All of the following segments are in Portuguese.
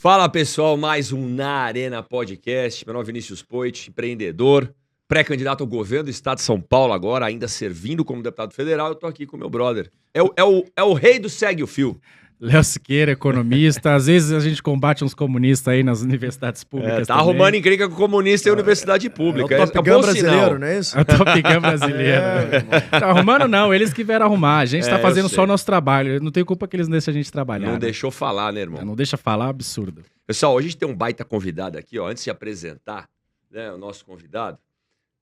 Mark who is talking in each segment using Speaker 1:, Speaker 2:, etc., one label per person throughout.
Speaker 1: Fala pessoal, mais um Na Arena Podcast. Meu nome é Vinícius Poit, empreendedor, pré-candidato ao governo do estado de São Paulo agora, ainda servindo como deputado federal. Eu tô aqui com o meu brother. É o rei do segue o fio.
Speaker 2: Léo Siqueira, economista. Às vezes a gente combate uns comunistas aí nas universidades públicas.
Speaker 1: Tá arrumando encrenca com comunista em universidade pública.
Speaker 3: É o Top Gun brasileiro, não é isso?
Speaker 2: É o Top Gun brasileiro. Tá arrumando não, eles que vieram arrumar. A gente tá fazendo só o nosso trabalho. Eu não tenho culpa que eles não deixam a gente trabalhar.
Speaker 1: Não
Speaker 2: né?
Speaker 1: deixou falar, né, irmão?
Speaker 2: Não deixa falar, absurdo.
Speaker 1: Pessoal, hoje a gente tem um baita convidado aqui, ó. Antes de apresentar, né, o nosso convidado,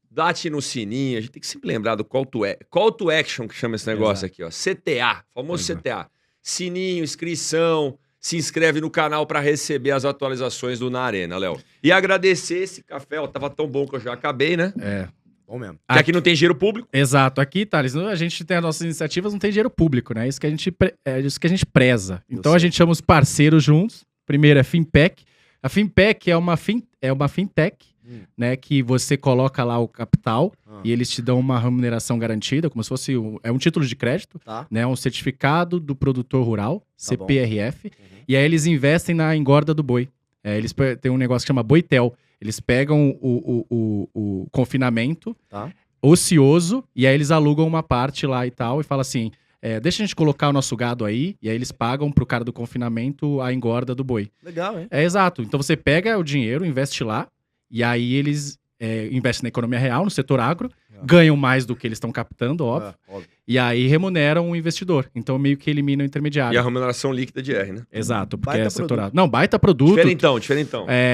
Speaker 1: bate no sininho. A gente tem que sempre lembrar do call to action, que chama esse negócio aqui, ó. CTA, famoso CTA. Sininho, inscrição, se inscreve no canal para receber as atualizações do Na Arena, Léo. E agradecer esse café, ó, tava tão bom que eu já acabei, né?
Speaker 3: Bom mesmo.
Speaker 1: Que aqui não tem dinheiro público.
Speaker 2: Exato. Aqui, Thales, a gente tem as nossas iniciativas, não tem dinheiro público, né? Isso que a gente, é isso que a gente preza. Então a gente chama os parceiros juntos. Primeiro é Finpack. A Finpack é uma fintech, né? Que você coloca lá o capital e eles te dão uma remuneração garantida, como se fosse um título de crédito, né? Um certificado do produtor rural, CPRF. E aí eles investem na engorda do boi. Eles têm um negócio que chama Boitel. Eles pegam o confinamento ocioso e aí eles alugam uma parte lá e tal e falam assim, deixa a gente colocar o nosso gado aí e aí eles pagam pro cara do confinamento a engorda do boi.
Speaker 3: Legal, hein?
Speaker 2: Exato. Então você pega o dinheiro, investe lá e aí eles investem na economia real, no setor agro, ganham mais do que eles estão captando, óbvio. E aí remuneram o investidor. Então meio que elimina o intermediário.
Speaker 1: E a remuneração líquida de R, né?
Speaker 2: Exato, porque
Speaker 3: Baita
Speaker 2: é setor
Speaker 3: produto.
Speaker 2: agro. Não, baita produto.
Speaker 1: Diferentão.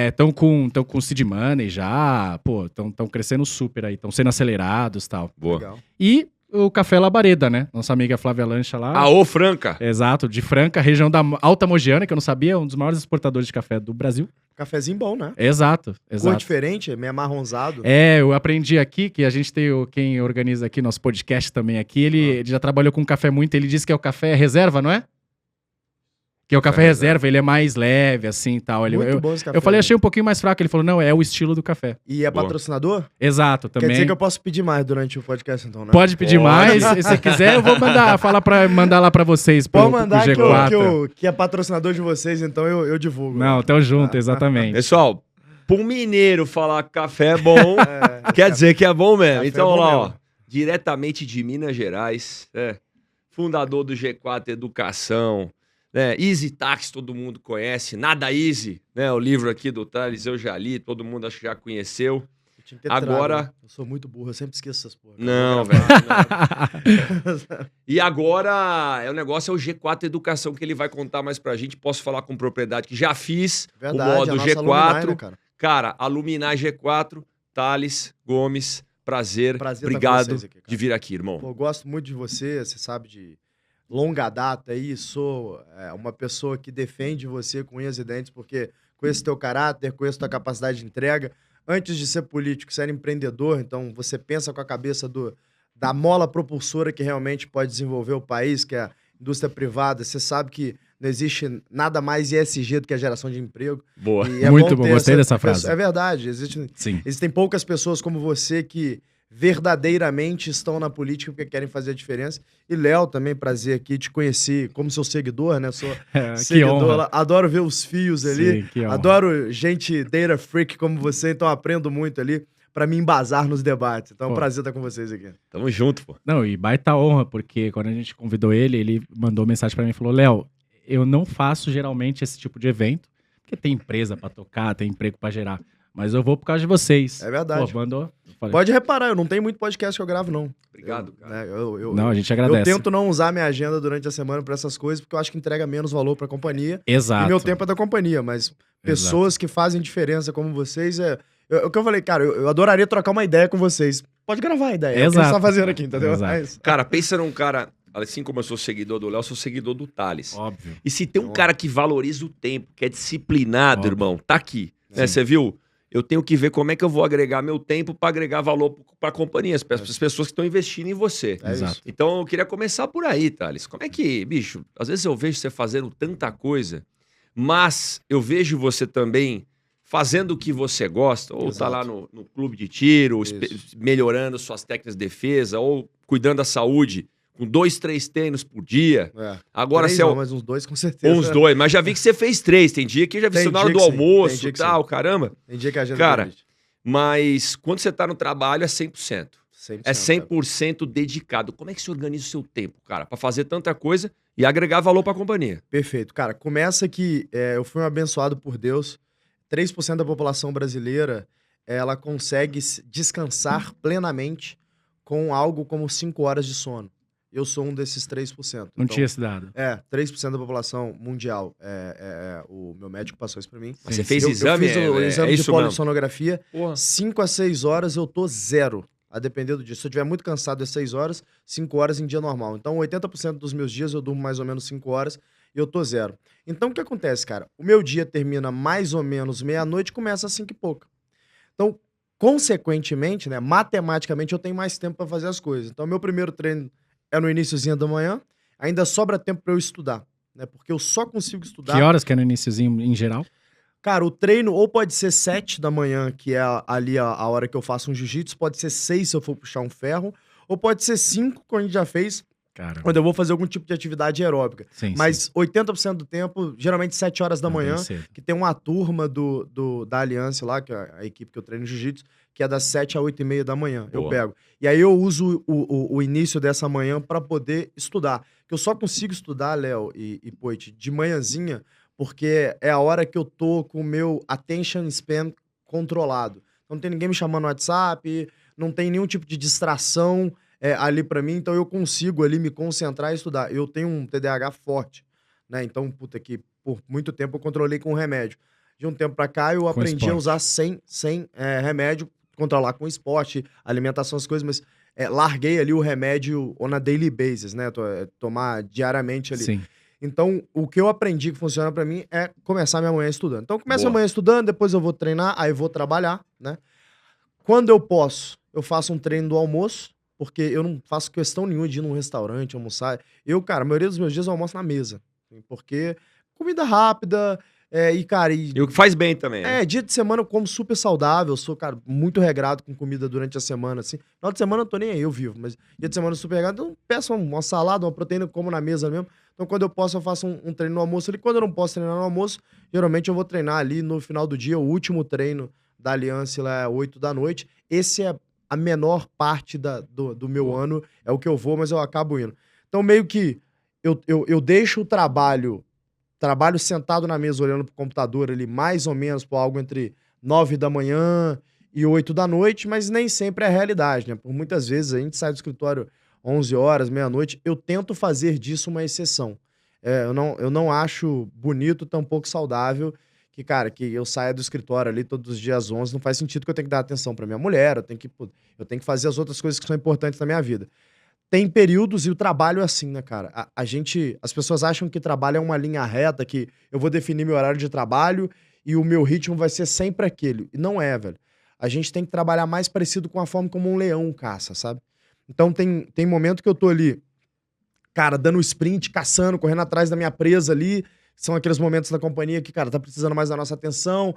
Speaker 2: Estão com seed money já, pô, estão crescendo super aí, estão sendo acelerados e tal.
Speaker 1: Boa.
Speaker 3: Legal.
Speaker 2: E o Café Labareda, né? Nossa amiga Flávia Lancha lá.
Speaker 1: Aô, Franca.
Speaker 2: Exato, de Franca, região da Alta Mogiana, que eu não sabia, um dos maiores exportadores de café do Brasil.
Speaker 3: Cafezinho bom, né?
Speaker 2: Exato.
Speaker 3: Cor diferente, meio amarronzado.
Speaker 2: Eu aprendi aqui, que a gente tem quem organiza aqui, nosso podcast também aqui, ele já trabalhou com café muito, ele disse que é o café reserva, não é? Que é o café reserva, ele é mais leve, assim, e tal.
Speaker 3: Muito bom esse café.
Speaker 2: Eu falei, achei um pouquinho mais fraco, ele falou, não, é o estilo do café.
Speaker 3: E é patrocinador?
Speaker 2: Exato, também.
Speaker 3: Quer dizer que eu posso pedir mais durante o podcast, então, né?
Speaker 2: Pode pedir mais, se você quiser, eu vou mandar lá pra vocês, pro
Speaker 3: Pode mandar
Speaker 2: pro G4.
Speaker 3: que é patrocinador de vocês, então eu divulgo.
Speaker 2: Não, tamo junto, exatamente.
Speaker 1: Pessoal, pra um mineiro falar que café é bom, quer dizer que é bom mesmo.
Speaker 3: Café
Speaker 1: Então,
Speaker 3: é bom
Speaker 1: olha lá, ó,
Speaker 3: mesmo.
Speaker 1: diretamente de Minas Gerais, fundador do G4 Educação, né? Easy Tax, todo mundo conhece, Nada Easy, né? O livro aqui do Thales, eu já li, todo mundo acho que já conheceu.
Speaker 3: Eu tinha que ter
Speaker 1: Agora-
Speaker 3: trago. Eu sou muito burro, eu sempre esqueço essas porra.
Speaker 1: Não, velho. não. E agora, o negócio é o G4 Educação, que ele vai contar mais pra gente. Posso falar com propriedade que já fiz
Speaker 3: Verdade,
Speaker 1: o modo
Speaker 3: a nossa
Speaker 1: G4.
Speaker 3: alumni, né, cara?
Speaker 1: Cara, Alumni G4, Thales Gomes, prazer
Speaker 3: Prazer tá com
Speaker 1: obrigado
Speaker 3: vocês aqui, cara.
Speaker 1: de vir aqui, irmão.
Speaker 3: Pô, eu gosto muito de você sabe, de longa data aí, sou uma pessoa que defende você com unhas e dentes, porque conheço teu caráter, conheço tua capacidade de entrega. Antes de ser político, você era empreendedor, então você pensa com a cabeça da mola propulsora que realmente pode desenvolver o país, que é a indústria privada. Você sabe que não existe nada mais ESG do que a geração de emprego.
Speaker 1: Boa.
Speaker 3: E é
Speaker 2: Muito bom,
Speaker 3: ter
Speaker 2: gostei dessa frase.
Speaker 3: É verdade,
Speaker 2: Sim.
Speaker 3: existem poucas pessoas como você que verdadeiramente estão na política porque querem fazer a diferença. E Léo, também, prazer aqui, te conheci como seu seguidor, né? Sou
Speaker 2: Que
Speaker 3: seguidor
Speaker 2: honra.
Speaker 3: lá. Adoro ver os fios ali.
Speaker 2: Sim, que honra.
Speaker 3: Adoro gente data freak como você, então aprendo muito ali pra me embasar nos debates. Então é um
Speaker 2: Pô.
Speaker 3: prazer estar com vocês aqui.
Speaker 1: Tamo junto, pô.
Speaker 2: Não, e baita honra, porque quando a gente convidou ele mandou mensagem pra mim e falou, Léo, eu não faço geralmente esse tipo de evento, porque tem empresa pra tocar, tem emprego pra gerar, mas eu vou por causa de vocês.
Speaker 3: É verdade.
Speaker 2: Pô, mandou. Eu falei,
Speaker 3: Pode reparar, eu não tenho muito podcast que eu gravo, não.
Speaker 1: Obrigado, cara.
Speaker 2: não, a gente
Speaker 3: eu
Speaker 2: agradece.
Speaker 3: tento não usar minha agenda durante a semana pra essas coisas, porque eu acho que entrega menos valor pra companhia.
Speaker 2: Exato.
Speaker 3: E meu tempo é da companhia, mas pessoas que fazem diferença como vocês, o que eu falei, cara, eu adoraria trocar uma ideia com vocês. Pode gravar a ideia, é o que a gente tá fazendo aqui, entendeu?
Speaker 2: Exato.
Speaker 3: É isso.
Speaker 1: Cara, pensa num cara, assim como eu sou seguidor do Léo, eu sou seguidor do Thales.
Speaker 2: Óbvio.
Speaker 1: E se tem um cara que valoriza o tempo, que é disciplinado,
Speaker 2: Óbvio.
Speaker 1: irmão, tá aqui. Né? Você viu? Eu tenho que ver como é que eu vou agregar meu tempo pra agregar valor pra companhia, as pessoas que estão investindo em você.
Speaker 3: É
Speaker 2: Exato.
Speaker 3: isso.
Speaker 1: Então eu queria começar por aí, Thales. Como é que, bicho, às vezes eu vejo você fazendo tanta coisa, mas eu vejo você também fazendo o que você gosta, ou tá
Speaker 3: Exato.
Speaker 1: lá no clube de tiro,
Speaker 3: Isso.
Speaker 1: melhorando suas técnicas de defesa, ou cuidando da saúde com 2, 3 treinos por dia. Agora
Speaker 3: 3
Speaker 1: você
Speaker 3: não, mas uns 2 com certeza.
Speaker 1: Uns 2, mas já vi que você fez 3. Tem dia que já vi você na hora do almoço e tal, caramba.
Speaker 3: Tem dia que a gente
Speaker 1: Cara, mas quando você tá no trabalho é 100%.
Speaker 3: 100%,
Speaker 1: é 100% dedicado. Como é que você organiza o seu tempo, cara, pra fazer tanta coisa e agregar valor pra companhia?
Speaker 3: Perfeito. Cara, começa que eu fui um abençoado por Deus. 3% da população brasileira, ela consegue descansar plenamente com algo como 5 horas de sono. Eu sou um desses 3%.
Speaker 2: Não tinha esse dado.
Speaker 3: 3% da população mundial. O meu médico passou isso pra mim.
Speaker 1: Mas você fez exame?
Speaker 3: Eu fiz o exame de polissonografia.
Speaker 1: 5
Speaker 3: 5 a 6 horas eu tô zero. A depender do dia. Se eu estiver muito cansado, é 6 horas, 5 horas em dia normal. Então, 80% dos meus dias eu durmo mais ou menos 5 horas e eu tô zero. Então, o que acontece, cara? O meu dia termina mais ou menos meia-noite e começa às 5 e pouca. Então, consequentemente, né, matematicamente, eu tenho mais tempo para fazer as coisas. Então, meu primeiro treino é no iniciozinho da manhã. Ainda sobra tempo para eu estudar, né? Porque eu só consigo estudar...
Speaker 2: Que horas que é no iniciozinho em geral?
Speaker 3: Cara, o treino ou pode ser 7 da manhã, que é ali a hora que eu faço um jiu-jitsu, pode ser 6 se eu for puxar um ferro, ou pode ser 5, como a gente já fez, quando eu vou fazer algum tipo de atividade aeróbica.
Speaker 2: Sim,
Speaker 3: mas 80% do tempo, geralmente 7 horas da manhã, que tem uma turma da Aliança lá, que é a equipe que eu treino jiu-jitsu, que é das 7 a 8h30 da manhã. Eu pego. E aí eu uso o início dessa manhã para poder estudar. Que eu só consigo estudar, Léo e Poit, de manhãzinha, porque é a hora que eu tô com o meu attention span controlado. Não tem ninguém me chamando no WhatsApp, não tem nenhum tipo de distração ali pra mim, então eu consigo ali me concentrar e estudar. Eu tenho um TDAH forte, né? Então, puta que por muito tempo eu controlei com remédio. De um tempo pra cá eu aprendi a usar sem remédio, controlar com esporte, alimentação, as coisas, mas larguei ali o remédio on a daily basis, né? Tomar diariamente ali.
Speaker 2: Sim.
Speaker 3: Então, o que eu aprendi que funciona pra mim é começar minha manhã estudando. Então, começo a manhã estudando, depois eu vou treinar, aí vou trabalhar, né? Quando eu posso, eu faço um treino do almoço, porque eu não faço questão nenhuma de ir num restaurante, almoçar. Cara, a maioria dos meus dias eu almoço na mesa, porque comida rápida,
Speaker 1: E o que faz bem também, né?
Speaker 3: dia de semana eu como super saudável, eu sou, cara, muito regrado com comida durante a semana, assim. Final de semana eu tô nem aí, eu vivo, mas dia de semana eu super regrado, então peço uma salada, uma proteína, eu como na mesa mesmo. Então, quando eu posso, eu faço um treino no almoço ali. Quando eu não posso treinar no almoço, geralmente eu vou treinar ali no final do dia. O último treino da Aliança lá é 8 da noite. Esse é a menor parte do meu ano, é o que eu vou, mas eu acabo indo. Então, meio que eu deixo o trabalho sentado na mesa, olhando pro computador ali, mais ou menos por algo entre 9 da manhã e 8 da noite, mas nem sempre é a realidade, né? Por muitas vezes a gente sai do escritório 11 horas, meia-noite, eu tento fazer disso uma exceção. Eu não acho bonito, tampouco saudável, que eu saia do escritório ali todos os dias às 11, não faz sentido que eu tenho que dar atenção pra minha mulher, eu tenho que fazer as outras coisas que são importantes na minha vida. Tem períodos e o trabalho é assim, né, cara? As pessoas acham que trabalho é uma linha reta, que eu vou definir meu horário de trabalho e o meu ritmo vai ser sempre aquele. E não é, velho. A gente tem que trabalhar mais parecido com a forma como um leão caça, sabe? Então tem momento que eu tô ali, cara, dando sprint, caçando, correndo atrás da minha presa ali. São aqueles momentos da companhia que, cara, tá precisando mais da nossa atenção.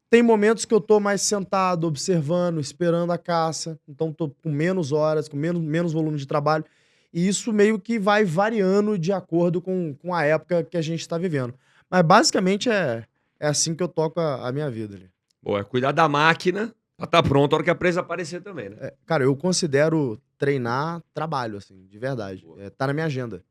Speaker 3: Tem momentos que eu tô mais sentado, observando, esperando a caça. Então tô com menos horas, com menos volume de trabalho. E isso meio que vai variando de acordo com a época que a gente tá vivendo. Mas basicamente é assim que eu toco a minha vida ali.
Speaker 1: É cuidar da máquina pra tá pronto a hora que a presa aparecer também, né?
Speaker 3: Cara, eu considero treinar trabalho, assim, de verdade. Tá na minha agenda.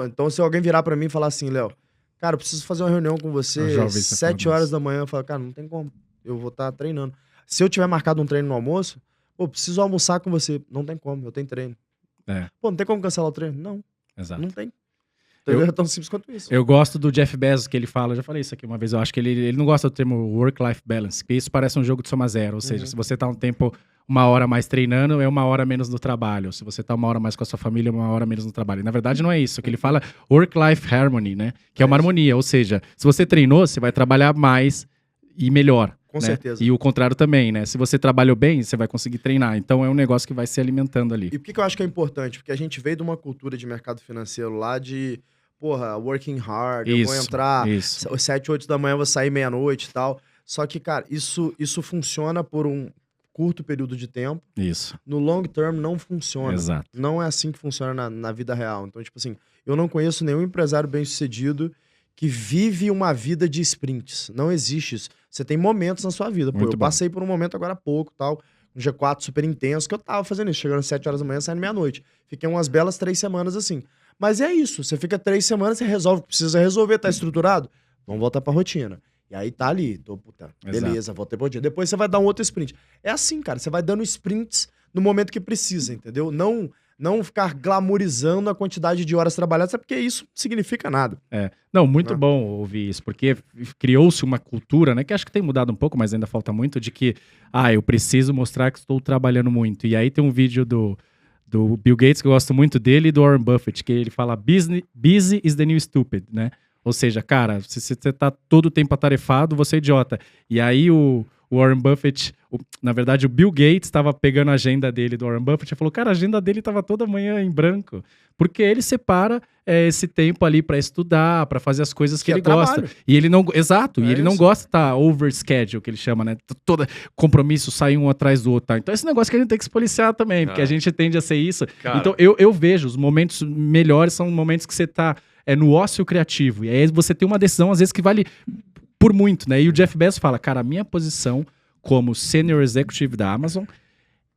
Speaker 3: Então se alguém virar pra mim e falar assim, Léo, cara, eu preciso fazer uma reunião com você às 7 horas da manhã, eu falo, cara, não tem como. Eu vou estar treinando. Se eu tiver marcado um treino no almoço, preciso almoçar com você. Não tem como, eu tenho treino. Não tem como cancelar o treino? Não.
Speaker 2: Exato.
Speaker 3: Não tem. É tão simples quanto isso.
Speaker 2: Eu gosto do Jeff Bezos, que ele fala, eu já falei isso aqui uma vez, eu acho que ele não gosta do termo work-life balance, porque isso parece um jogo de soma zero, ou seja, se você tá um tempo, uma hora mais treinando, é uma hora menos no trabalho, se você tá uma hora mais com a sua família, é uma hora menos no trabalho. E, na verdade não é isso, que ele fala work-life harmony, né, que é uma harmonia, ou seja, se você treinou, você vai trabalhar mais e melhor.
Speaker 3: Com certeza.
Speaker 2: E o contrário também, né? Se você trabalhou bem, você vai conseguir treinar. Então é um negócio que vai se alimentando ali.
Speaker 3: E por que eu acho que é importante? Porque a gente veio de uma cultura de mercado financeiro lá de working hard, eu vou entrar às 7, 8 da manhã, vou sair meia-noite e tal. Só que, cara, isso funciona curto período de tempo.
Speaker 2: Isso.
Speaker 3: No long term não funciona.
Speaker 2: Exato.
Speaker 3: Não é assim que funciona na vida real. Então, tipo assim, eu não conheço nenhum empresário bem-sucedido que vive uma vida de sprints. Não existe isso. Você tem momentos na sua vida. Pô,
Speaker 2: Muito
Speaker 3: eu
Speaker 2: bom.
Speaker 3: passei por um momento agora há pouco, tal, um G4 super intenso, que eu tava fazendo isso, chegando às 7 horas da manhã, saindo meia-noite. Fiquei umas belas 3 semanas assim. Mas é isso, você fica 3 semanas, você resolve o que precisa resolver, tá estruturado? Vamos voltar pra rotina. E aí tá ali, puta, beleza, voltei pra rotina. Depois você vai dar um outro sprint. É assim, cara, você vai dando sprints no momento que precisa, entendeu? Não ficar glamourizando a quantidade de horas trabalhadas, é porque isso não significa nada.
Speaker 2: Não, muito
Speaker 3: Né?
Speaker 2: bom ouvir isso, porque criou-se uma cultura, né, que acho que tem mudado um pouco, mas ainda falta muito, de que, eu preciso mostrar que estou trabalhando muito. E aí tem um vídeo do Bill Gates, que eu gosto muito dele, e do Warren Buffett, que ele fala, busy is the new stupid, né? Ou seja, cara, se você tá todo o tempo atarefado, você é idiota. E aí o Warren Buffett, na verdade o Bill Gates estava pegando a agenda dele do Warren Buffett e falou, cara, a agenda dele estava toda manhã em branco. Porque ele separa esse tempo ali para estudar, para fazer as coisas que ele gosta. E ele não, exato, e ele não gosta de estar overschedule, que ele chama, né? Todo compromisso sai um atrás do outro. Tá? Então esse negócio que a gente tem que se policiar também, porque a gente tende a ser isso.
Speaker 1: Cara.
Speaker 2: Então eu vejo, os momentos melhores são momentos que você tá no ócio criativo. E aí você tem uma decisão, às vezes, que vale por muito, né? E o Jeff Bezos fala, cara, a minha posição como senior executive da Amazon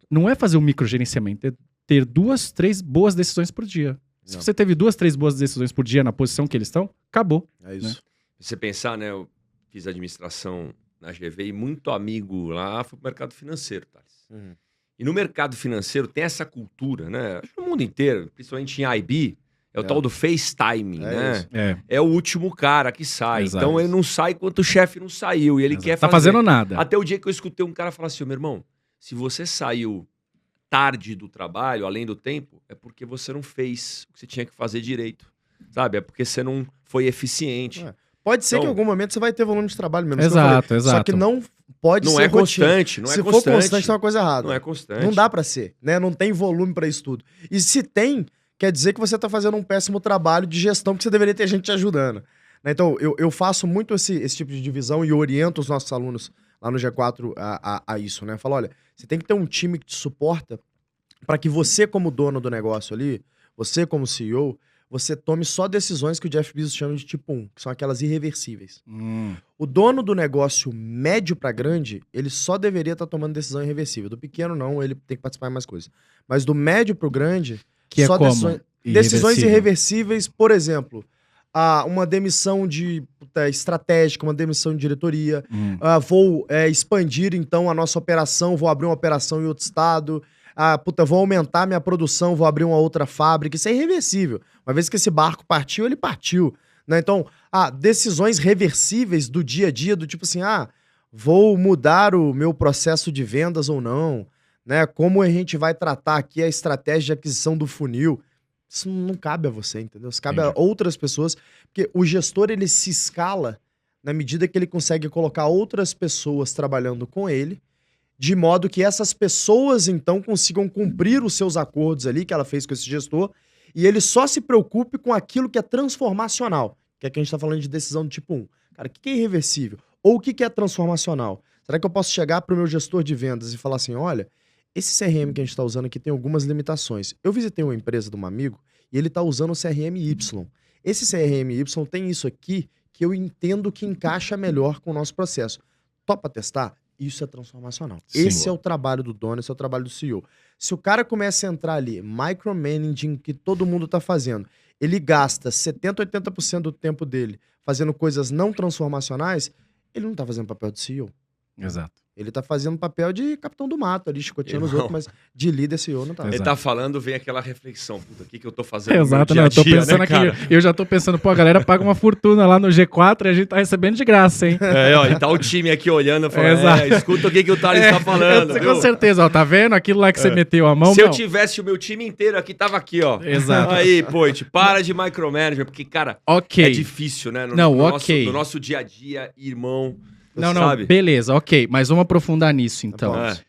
Speaker 2: não é fazer um microgerenciamento, é ter 2, 3 boas decisões por dia. Se você teve 2, 3 boas decisões por dia na posição que eles estão, acabou.
Speaker 3: É isso.
Speaker 2: Né?
Speaker 1: Se você pensar, né? Eu fiz administração na GV e muito amigo lá foi pro mercado financeiro, Thales. E no mercado financeiro tem essa cultura, né? Acho que no mundo inteiro, principalmente em IB, é o tal do FaceTime, né?
Speaker 3: Isso.
Speaker 1: É o último cara que sai.
Speaker 2: Exato.
Speaker 1: Então ele não sai enquanto o chefe não saiu. E ele quer
Speaker 2: Tá
Speaker 1: fazer.
Speaker 2: fazendo nada.
Speaker 1: Até o dia que eu escutei um cara falar assim, meu irmão, se você saiu tarde do trabalho, além do tempo, é porque você não fez o que você tinha que fazer direito. Sabe? É porque você não foi eficiente.
Speaker 3: Pode ser
Speaker 1: Então,
Speaker 3: que em algum momento você vai ter volume de trabalho mesmo.
Speaker 2: Exato, exato.
Speaker 3: Só que não pode
Speaker 1: Não
Speaker 3: ser
Speaker 1: é
Speaker 3: rotina.
Speaker 1: constante, não é
Speaker 3: Se
Speaker 1: constante.
Speaker 3: for constante, tem uma coisa errada.
Speaker 1: Não é constante.
Speaker 3: Não dá pra ser, né? Não tem volume pra isso tudo. E se tem, quer dizer que você tá fazendo um péssimo trabalho de gestão, porque você deveria ter gente te ajudando. Né? Então, eu faço muito esse tipo de divisão e oriento os nossos alunos lá no G4 a isso, né? Falo, olha, você tem que ter um time que te suporta para que você, como dono do negócio ali, você como CEO, você tome só decisões que o Jeff Bezos chama de tipo 1, que são aquelas irreversíveis. O dono do negócio médio para grande, ele só deveria estar tomando decisão irreversível. Do pequeno, não, ele tem que participar em mais coisas. Mas do médio pro grande,
Speaker 2: Que
Speaker 3: só
Speaker 2: é como?
Speaker 3: decisões
Speaker 2: Irreversível.
Speaker 3: irreversíveis, por exemplo, uma demissão estratégica, uma demissão de diretoria, vou expandir então a nossa operação, vou abrir uma operação em outro estado, vou aumentar minha produção, vou abrir uma outra fábrica. Isso é irreversível. Uma vez que esse barco partiu, ele partiu. Né? Então, decisões reversíveis do dia a dia, do tipo assim, vou mudar o meu processo de vendas ou não, né? Como a gente vai tratar aqui a estratégia de aquisição do funil. Isso não cabe a você, entendeu? Isso cabe a outras pessoas, porque o gestor, ele se escala na medida que ele consegue colocar outras pessoas trabalhando com ele, de modo que essas pessoas, então, consigam cumprir os seus acordos ali que ela fez com esse gestor, e ele só se preocupe com aquilo que é transformacional, que é que a gente tá falando de decisão do tipo 1. Cara, o que é irreversível? Ou o que é transformacional? Será que eu posso chegar para o meu gestor de vendas e falar assim, olha, esse CRM que a gente está usando aqui tem algumas limitações. Eu visitei uma empresa de um amigo e ele está usando o CRM Y. Esse CRM Y tem isso aqui que eu entendo que encaixa melhor com o nosso processo. Topa testar? Isso é transformacional.
Speaker 2: Sim.
Speaker 3: Esse é o trabalho do dono, esse é o trabalho do CEO. Se o cara começa a entrar ali, micromanaging que todo mundo está fazendo, ele gasta 70%, 80% do tempo dele fazendo coisas não transformacionais, ele não está fazendo papel de CEO.
Speaker 2: Exato.
Speaker 3: Ele tá fazendo papel de capitão do mato ali, chicoteando os outros, mas de líder CEO não tá.
Speaker 1: Ele
Speaker 2: Exato.
Speaker 1: tá falando, vem aquela reflexão. Puta, o que eu tô fazendo
Speaker 2: Exato,
Speaker 1: no
Speaker 2: não,
Speaker 1: meu
Speaker 2: eu tô
Speaker 1: dia a dia,
Speaker 2: pensando
Speaker 1: né, cara?
Speaker 2: aqui, eu já tô pensando, pô, a galera paga uma fortuna lá no G4 e a gente tá recebendo de graça, hein?
Speaker 1: E tá o time aqui olhando, falando,
Speaker 2: Exato.
Speaker 1: escuta o que o Thales tá falando.
Speaker 2: Com
Speaker 1: viu?
Speaker 2: certeza, ó, tá vendo? Aquilo lá que você meteu a mão,
Speaker 1: Se eu
Speaker 2: não.
Speaker 1: tivesse o meu time inteiro aqui, tava aqui, ó.
Speaker 2: Exato.
Speaker 1: Aí, Poit, para de micromanagement, porque, cara,
Speaker 2: Ok.
Speaker 1: é difícil, né?
Speaker 2: Não, ok.
Speaker 1: No nosso dia a dia, irmão,
Speaker 2: Não,
Speaker 1: sabe?
Speaker 2: beleza, ok. Mas vamos aprofundar nisso, então.
Speaker 3: Vamos.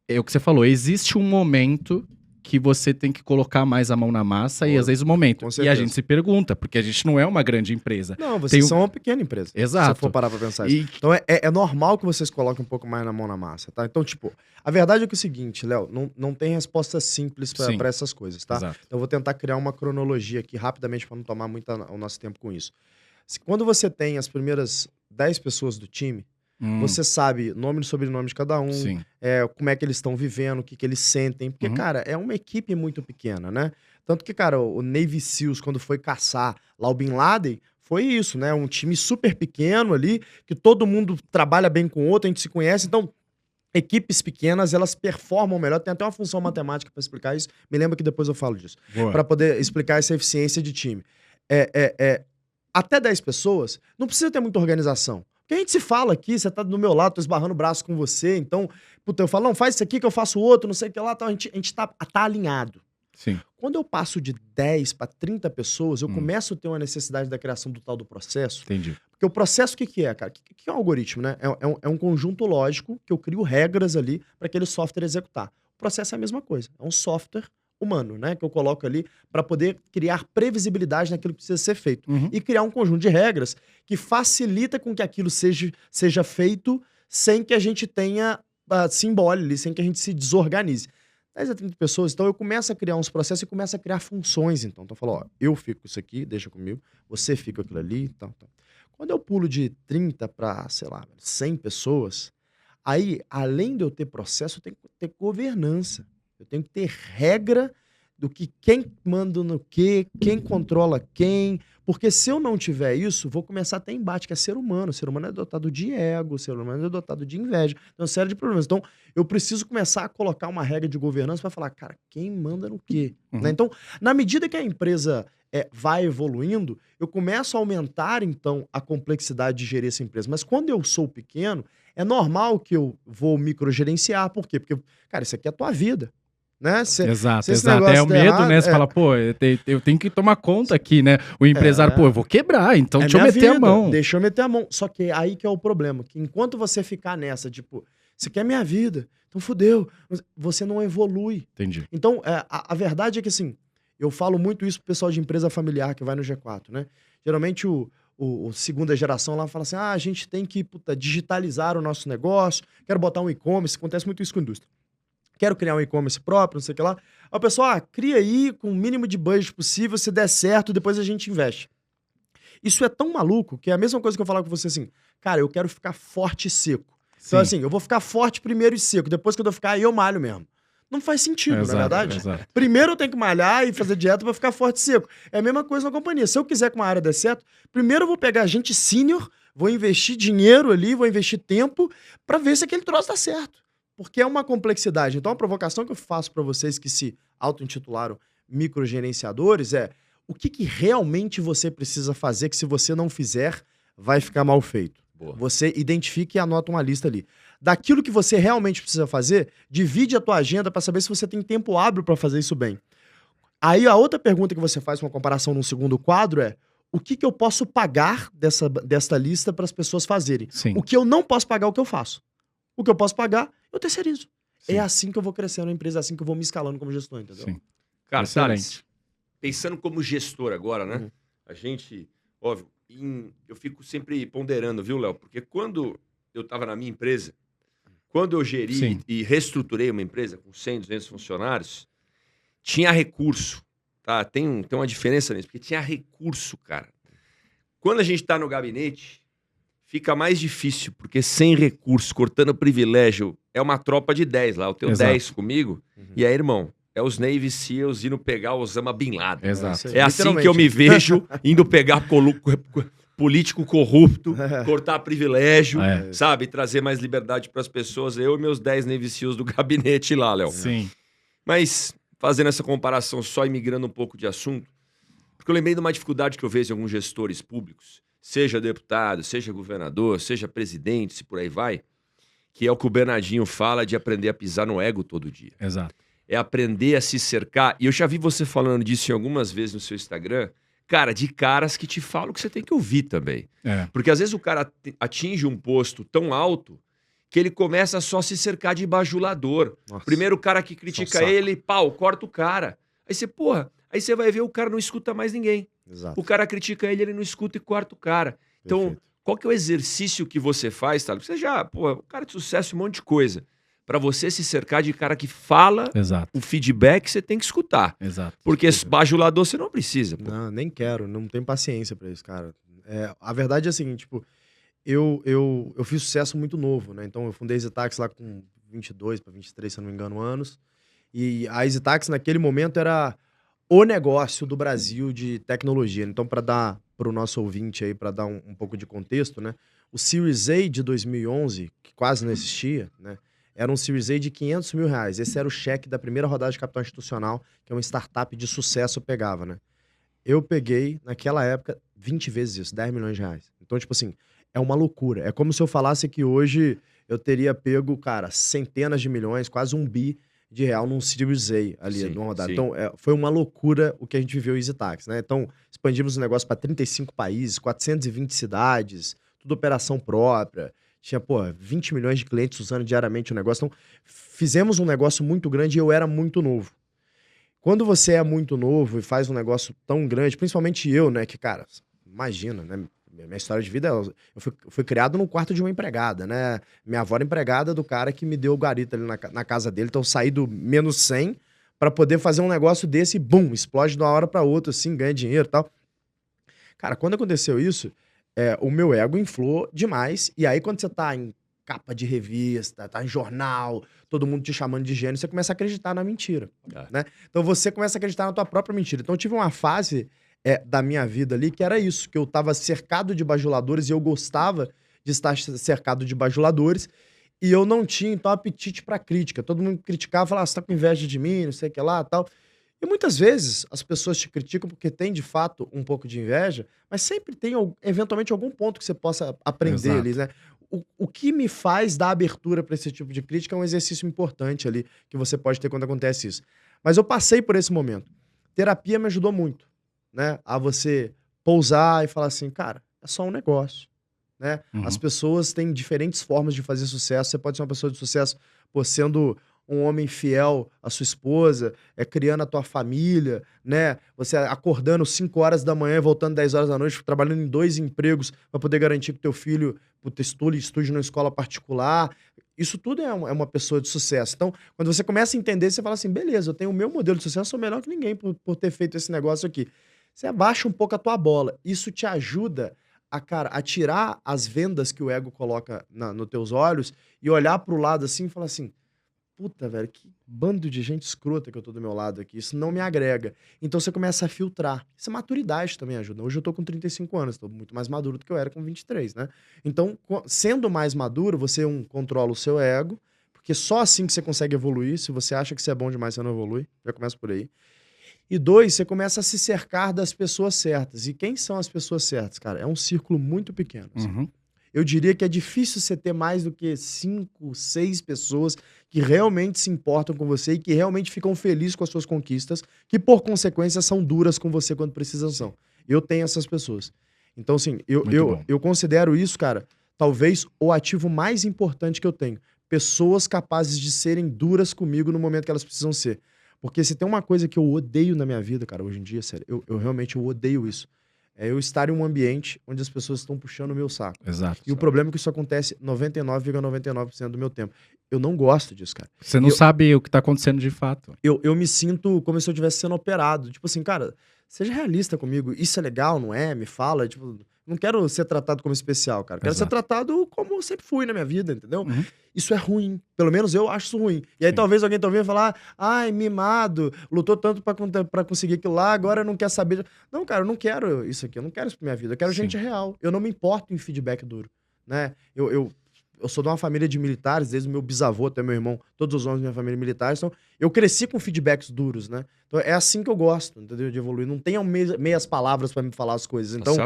Speaker 1: É.
Speaker 2: É o que você falou, existe um momento que você tem que colocar mais a mão na massa e às vezes o momento.
Speaker 3: Com
Speaker 2: E a
Speaker 3: certeza.
Speaker 2: gente se pergunta, porque a gente não é uma grande empresa.
Speaker 3: Não, vocês
Speaker 2: Tem
Speaker 3: são uma pequena empresa.
Speaker 2: Exato.
Speaker 3: Se você for parar pra pensar isso.
Speaker 2: E
Speaker 3: Então é normal que vocês coloquem um pouco mais na mão na massa, tá? Então, tipo, a verdade é que é o seguinte, Léo, não tem resposta simples
Speaker 2: Sim.
Speaker 3: pra essas coisas, tá?
Speaker 2: Exato.
Speaker 3: Então eu vou tentar criar uma cronologia aqui rapidamente pra não tomar muito o nosso tempo com isso. Quando você tem as primeiras 10 pessoas do time, você sabe nome e sobrenome de cada um,
Speaker 2: Sim.
Speaker 3: como é que eles estão vivendo, o que, que eles sentem. Porque,
Speaker 2: Uhum.
Speaker 3: cara, é uma equipe muito pequena, né? Tanto que, cara, o Navy SEALs, quando foi caçar lá o Bin Laden, foi isso, né? Um time super pequeno ali, que todo mundo trabalha bem com o outro, a gente se conhece. Então, equipes pequenas, elas performam melhor. Tem até uma função matemática pra explicar isso. Me lembra que depois eu falo disso.
Speaker 2: Boa.
Speaker 3: Pra poder explicar essa eficiência de time. Até 10 pessoas, não precisa ter muita organização. Porque a gente se fala aqui, você tá do meu lado, tô esbarrando o braço com você, então, puta, eu falo, não, faz isso aqui que eu faço outro, não sei o que lá, então a gente tá alinhado.
Speaker 2: Sim.
Speaker 3: Quando eu passo de 10 para 30 pessoas, eu começo a ter uma necessidade da criação do tal do processo.
Speaker 2: Entendi.
Speaker 3: Porque o processo, o que é, cara? O que é um algoritmo, né? É um conjunto lógico que eu crio regras ali para aquele software executar. O processo é a mesma coisa. É um software humano, né? Que eu coloco ali para poder criar previsibilidade naquilo que precisa ser feito.
Speaker 2: Uhum.
Speaker 3: E criar um conjunto de regras que facilita com que aquilo seja feito sem que a gente tenha simbole ali, sem que a gente se desorganize. 10 a 30 pessoas, então eu começo a criar uns processos e começo a criar funções, então. Então eu falo, ó, eu fico com isso aqui, deixa comigo, você fica com aquilo ali, então. Quando eu pulo de 30 para, sei lá, 100 pessoas, aí, além de eu ter processo, eu tenho que ter governança. Eu tenho que ter regra do que quem manda no quê, quem controla quem. Porque se eu não tiver isso, vou começar a ter embate, que é ser humano. O ser humano é dotado de ego, o ser humano é dotado de inveja. Então, uma série de problemas. Então, eu preciso começar a colocar uma regra de governança para falar, cara, quem manda no quê?
Speaker 2: Uhum.
Speaker 3: Né? Então, na medida que a empresa vai evoluindo, eu começo a aumentar, então, a complexidade de gerir essa empresa. Mas quando eu sou pequeno, é normal que eu vou microgerenciar. Por quê? Porque, cara, isso aqui é a tua vida. Né?
Speaker 2: Exato,
Speaker 3: se esse
Speaker 2: exato. É
Speaker 3: negócio
Speaker 2: o
Speaker 3: der
Speaker 2: medo,
Speaker 3: errado,
Speaker 2: né? Você fala, pô, eu tenho que tomar conta aqui, né? O empresário,
Speaker 3: É.
Speaker 2: pô, eu vou quebrar, então deixa eu
Speaker 3: minha
Speaker 2: meter a
Speaker 3: vida,
Speaker 2: mão.
Speaker 3: Deixa eu meter a mão. Só que aí que é o problema. Que enquanto você ficar nessa, tipo, isso aqui é minha vida, então fudeu. Você não evolui.
Speaker 2: Entendi.
Speaker 3: Então, a verdade é que, assim, eu falo muito isso pro pessoal de empresa familiar que vai no G4, né? Geralmente o segunda geração lá fala assim, a gente tem que digitalizar o nosso negócio, quero botar um e-commerce, acontece muito isso com a indústria. Quero criar um e-commerce próprio, não sei o que lá. Aí o pessoal, cria aí com o mínimo de budget possível, se der certo, depois a gente investe. Isso é tão maluco que é a mesma coisa que eu falar com você assim, cara, eu quero ficar forte e seco. Então, assim, eu vou ficar forte primeiro e seco, depois que eu ficar, aí eu malho mesmo. Não faz sentido,
Speaker 2: Exato,
Speaker 3: não é verdade?
Speaker 2: exato.
Speaker 3: Primeiro eu tenho que malhar e fazer dieta pra ficar forte e seco. É a mesma coisa na companhia. Se eu quiser que uma área dê certo, primeiro eu vou pegar gente sênior, vou investir dinheiro ali, vou investir tempo pra ver se aquele troço dá certo. Porque é uma complexidade. Então, a provocação que eu faço para vocês que se auto-intitularam microgerenciadores é o que realmente você precisa fazer que se você não fizer, vai ficar mal feito.
Speaker 1: Boa.
Speaker 3: Você identifica e anota uma lista ali. Daquilo que você realmente precisa fazer, divide a tua agenda para saber se você tem tempo hábil para fazer isso bem. Aí a outra pergunta que você faz, uma comparação no segundo quadro é o que eu posso pagar desta lista para as pessoas fazerem?
Speaker 2: Sim.
Speaker 3: O que eu não posso pagar, o que eu faço? O que eu posso pagar, eu terceirizo.
Speaker 2: Sim.
Speaker 3: É assim que eu vou crescendo na empresa, é assim que eu vou me escalando como gestor, entendeu?
Speaker 2: Sim.
Speaker 1: Cara,
Speaker 2: Excelente.
Speaker 1: Thales, pensando como gestor agora, né?
Speaker 3: Uhum.
Speaker 1: A gente, óbvio, eu fico sempre ponderando, viu, Léo? Porque quando eu estava na minha empresa, quando eu geri
Speaker 2: Sim.
Speaker 1: e reestruturei uma empresa com 100, 200 funcionários, tinha recurso, tá? Tem uma diferença nisso, porque tinha recurso, cara. Quando a gente está no gabinete, fica mais difícil, porque sem recurso, cortando privilégio, é uma tropa de 10 lá. Eu tenho
Speaker 2: Exato.
Speaker 1: 10 comigo, e aí, irmão, é os Navy SEALs indo pegar o Osama Bin Laden.
Speaker 2: Exato.
Speaker 1: É assim que eu me vejo indo pegar político corrupto, cortar privilégio, sabe? Trazer mais liberdade para as pessoas. Eu e meus 10 Navy SEALs do gabinete lá, Léo.
Speaker 2: Sim.
Speaker 1: Mas, fazendo essa comparação só e migrando um pouco de assunto, porque eu lembrei de uma dificuldade que eu vejo em alguns gestores públicos, seja deputado, seja governador, seja presidente, se por aí vai, que é o que o Bernardinho fala de aprender a pisar no ego todo dia.
Speaker 2: Exato.
Speaker 1: É aprender a se cercar. E eu já vi você falando disso em algumas vezes no seu Instagram, cara, de caras que te falam que você tem que ouvir também.
Speaker 2: É.
Speaker 1: Porque às vezes o cara atinge um posto tão alto que ele começa a só se cercar de bajulador.
Speaker 3: Nossa.
Speaker 1: Primeiro o cara que critica
Speaker 3: Saco.
Speaker 1: ele, pau, corta o cara. Aí você, porra, aí você vai ver o cara não escuta mais ninguém.
Speaker 3: Exato.
Speaker 1: O cara critica ele não escuta e corta o cara. Então,
Speaker 3: Perfeito.
Speaker 1: qual que é o exercício que você faz, tá? Você já, pô, um cara de sucesso, um monte de coisa. Pra você se cercar de cara que fala
Speaker 2: Exato,
Speaker 1: o feedback, você tem que escutar.
Speaker 2: exato.
Speaker 1: Porque bajulador você não precisa, pô.
Speaker 3: Não, nem quero, não tenho paciência pra isso, cara. A verdade é a seguinte, tipo, eu fiz sucesso muito novo, né? Então eu fundei a EasyTax lá com 22 para 23, se eu não me engano, anos. E a EasyTax naquele momento era o negócio do Brasil de tecnologia. Então, para dar para o nosso ouvinte aí, para dar um pouco de contexto, né? O Series A de 2011, que quase não existia, né? Era um Series A de R$500 mil. Esse era o cheque da primeira rodada de capital institucional, que é uma startup de sucesso pegava, né? Eu peguei, naquela época, 20 vezes isso, R$10 milhões. Então, tipo assim, é uma loucura. É como se eu falasse que hoje eu teria pego, cara, centenas de milhões, quase R$1 bi num Series A ali,
Speaker 1: Sim,
Speaker 3: numa rodada.
Speaker 1: sim.
Speaker 3: Então, foi uma loucura o que a gente viveu em EasyTax, né? Então, expandimos o negócio para 35 países, 420 cidades, tudo operação própria. Tinha, 20 milhões de clientes usando diariamente o negócio. Então, fizemos um negócio muito grande e eu era muito novo. Quando você é muito novo e faz um negócio tão grande, principalmente eu, né? Que, cara, imagina, né? Minha história de vida, eu fui criado no quarto de uma empregada, né? Minha avó era empregada do cara que me deu o garito ali na casa dele. Então, eu saí do menos 100 para poder fazer um negócio desse e, bum, explode de uma hora para outra, assim, ganha dinheiro e tal. Cara, quando aconteceu isso, o meu ego inflou demais. E aí, quando você tá em capa de revista, tá em jornal, todo mundo te chamando de gênio, você começa a acreditar na mentira, né? Então, você começa a acreditar na tua própria mentira. Então, eu tive uma fase da minha vida ali que era isso, que eu tava cercado de bajuladores e eu gostava de estar cercado de bajuladores e eu não tinha, então, apetite pra crítica. Todo mundo criticava, falava, você tá com inveja de mim, não sei o que lá, tal. E muitas vezes as pessoas te criticam porque tem, de fato, um pouco de inveja, mas sempre tem, eventualmente, algum ponto que você possa aprender
Speaker 2: Exato.
Speaker 3: ali, né? O que me faz dar abertura para esse tipo de crítica é um exercício importante ali que você pode ter quando acontece isso. Mas eu passei por esse momento. Terapia me ajudou muito, né? A você pousar e falar assim, cara, é só um negócio, né?
Speaker 2: Uhum.
Speaker 3: As pessoas têm diferentes formas de fazer sucesso. Você pode ser uma pessoa de sucesso sendo um homem fiel à sua esposa, criando a tua família, né? Você acordando 5 horas da manhã e voltando 10 horas da noite, trabalhando em 2 empregos para poder garantir que teu filho estude numa escola particular. Isso tudo é uma pessoa de sucesso. Então, quando você começa a entender, você fala assim, beleza, eu tenho o meu modelo de sucesso, sou melhor que ninguém por ter feito esse negócio aqui. Você abaixa um pouco a tua bola. Isso te ajuda a tirar as vendas que o ego coloca nos teus olhos e olhar pro lado assim e falar assim, puta, velho, que bando de gente escrota que eu tô do meu lado aqui. Isso não me agrega. Então você começa a filtrar. Isso é maturidade também ajuda. Hoje eu tô com 35 anos, tô muito mais maduro do que eu era com 23, né? Então, sendo mais maduro, você, controla o seu ego, porque só assim que você consegue evoluir. Se você acha que você é bom demais, você não evolui. Já começa por aí. E 2, você começa a se cercar das pessoas certas. E quem são as pessoas certas, cara? É um círculo muito pequeno. Assim.
Speaker 2: Uhum.
Speaker 3: Eu diria que é difícil você ter mais do que 5, 6 pessoas que realmente se importam com você e que realmente ficam felizes com as suas conquistas, que por consequência são duras com você quando precisam são. Eu tenho essas pessoas. Então, assim, eu considero isso, cara, talvez o ativo mais importante que eu tenho. Pessoas capazes de serem duras comigo no momento que elas precisam ser. Porque se tem uma coisa que eu odeio na minha vida, cara, hoje em dia, sério, eu realmente odeio isso. É eu estar em um ambiente onde as pessoas estão puxando o meu saco.
Speaker 2: Exato.
Speaker 3: E o problema é que isso acontece 99,99% do meu tempo. Eu não gosto disso, cara.
Speaker 2: Você não sabe o que tá acontecendo de fato.
Speaker 3: Eu me sinto como se eu estivesse sendo operado. Tipo assim, cara, seja realista comigo. Isso é legal, não é? Me fala. Tipo, não quero ser tratado como especial, cara. Quero ser tratado como eu sempre fui na minha vida, entendeu?
Speaker 2: Uhum.
Speaker 3: Isso é ruim. Pelo menos eu acho isso ruim. E aí talvez alguém tá ouvindo falar, ai, mimado, lutou tanto pra conseguir aquilo lá, agora não quer saber. Não, cara, eu não quero isso aqui. Eu não quero isso pra minha vida. Eu quero gente real. Eu não me importo em feedback duro, né? Eu sou de uma família de militares, desde o meu bisavô até meu irmão, todos os homens da minha família militares. Então, eu cresci com feedbacks duros, né? Então, é assim que eu gosto, entendeu? De evoluir. Não tenham meias palavras pra me falar as coisas. Então,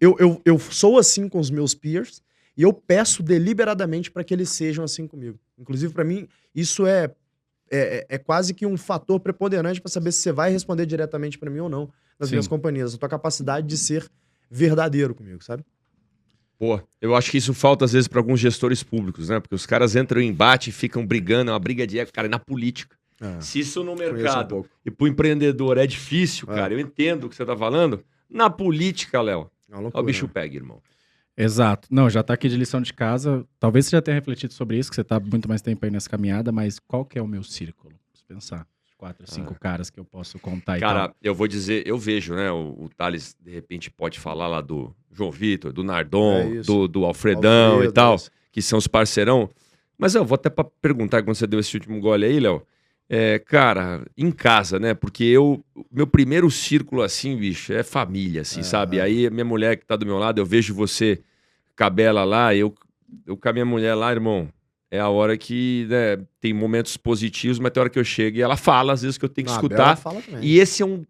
Speaker 3: eu sou assim com os meus peers e eu peço deliberadamente para que eles sejam assim comigo. Inclusive, para mim, isso é quase que um fator preponderante para saber se você vai responder diretamente para mim ou não nas minhas companhias. A tua capacidade de ser verdadeiro comigo, sabe?
Speaker 1: Pô, eu acho que isso falta às vezes para alguns gestores públicos, né? Porque os caras entram em embate e ficam brigando, é uma briga de ego, cara, é na política. Se isso no mercado e pro empreendedor é difícil, cara, eu entendo o que você tá falando, na política, Léo, o bicho pega, irmão.
Speaker 2: Exato. Não, já tá aqui de lição de casa. Talvez você já tenha refletido sobre isso, que você tá muito mais tempo aí nessa caminhada, mas qual que é o meu círculo? Preciso pensar. 4, 5 caras que eu posso contar e
Speaker 1: Cara,
Speaker 2: tal.
Speaker 1: eu vou dizer, eu vejo, né? O Thales, de repente, pode falar lá do João Vitor, do Nardon, do Alfredão e tal, que são os parceirão. Mas eu vou até pra perguntar, quando você deu esse último gole aí, Léo, cara, em casa, né? Porque meu primeiro círculo, assim, bicho, é família, assim, sabe? Aí a minha mulher que tá do meu lado, eu vejo você, Cabela lá, eu com a minha mulher lá, irmão, é a hora que, né, tem momentos positivos, mas tem hora que eu chego e ela fala, às vezes, que eu tenho que escutar. E esse é um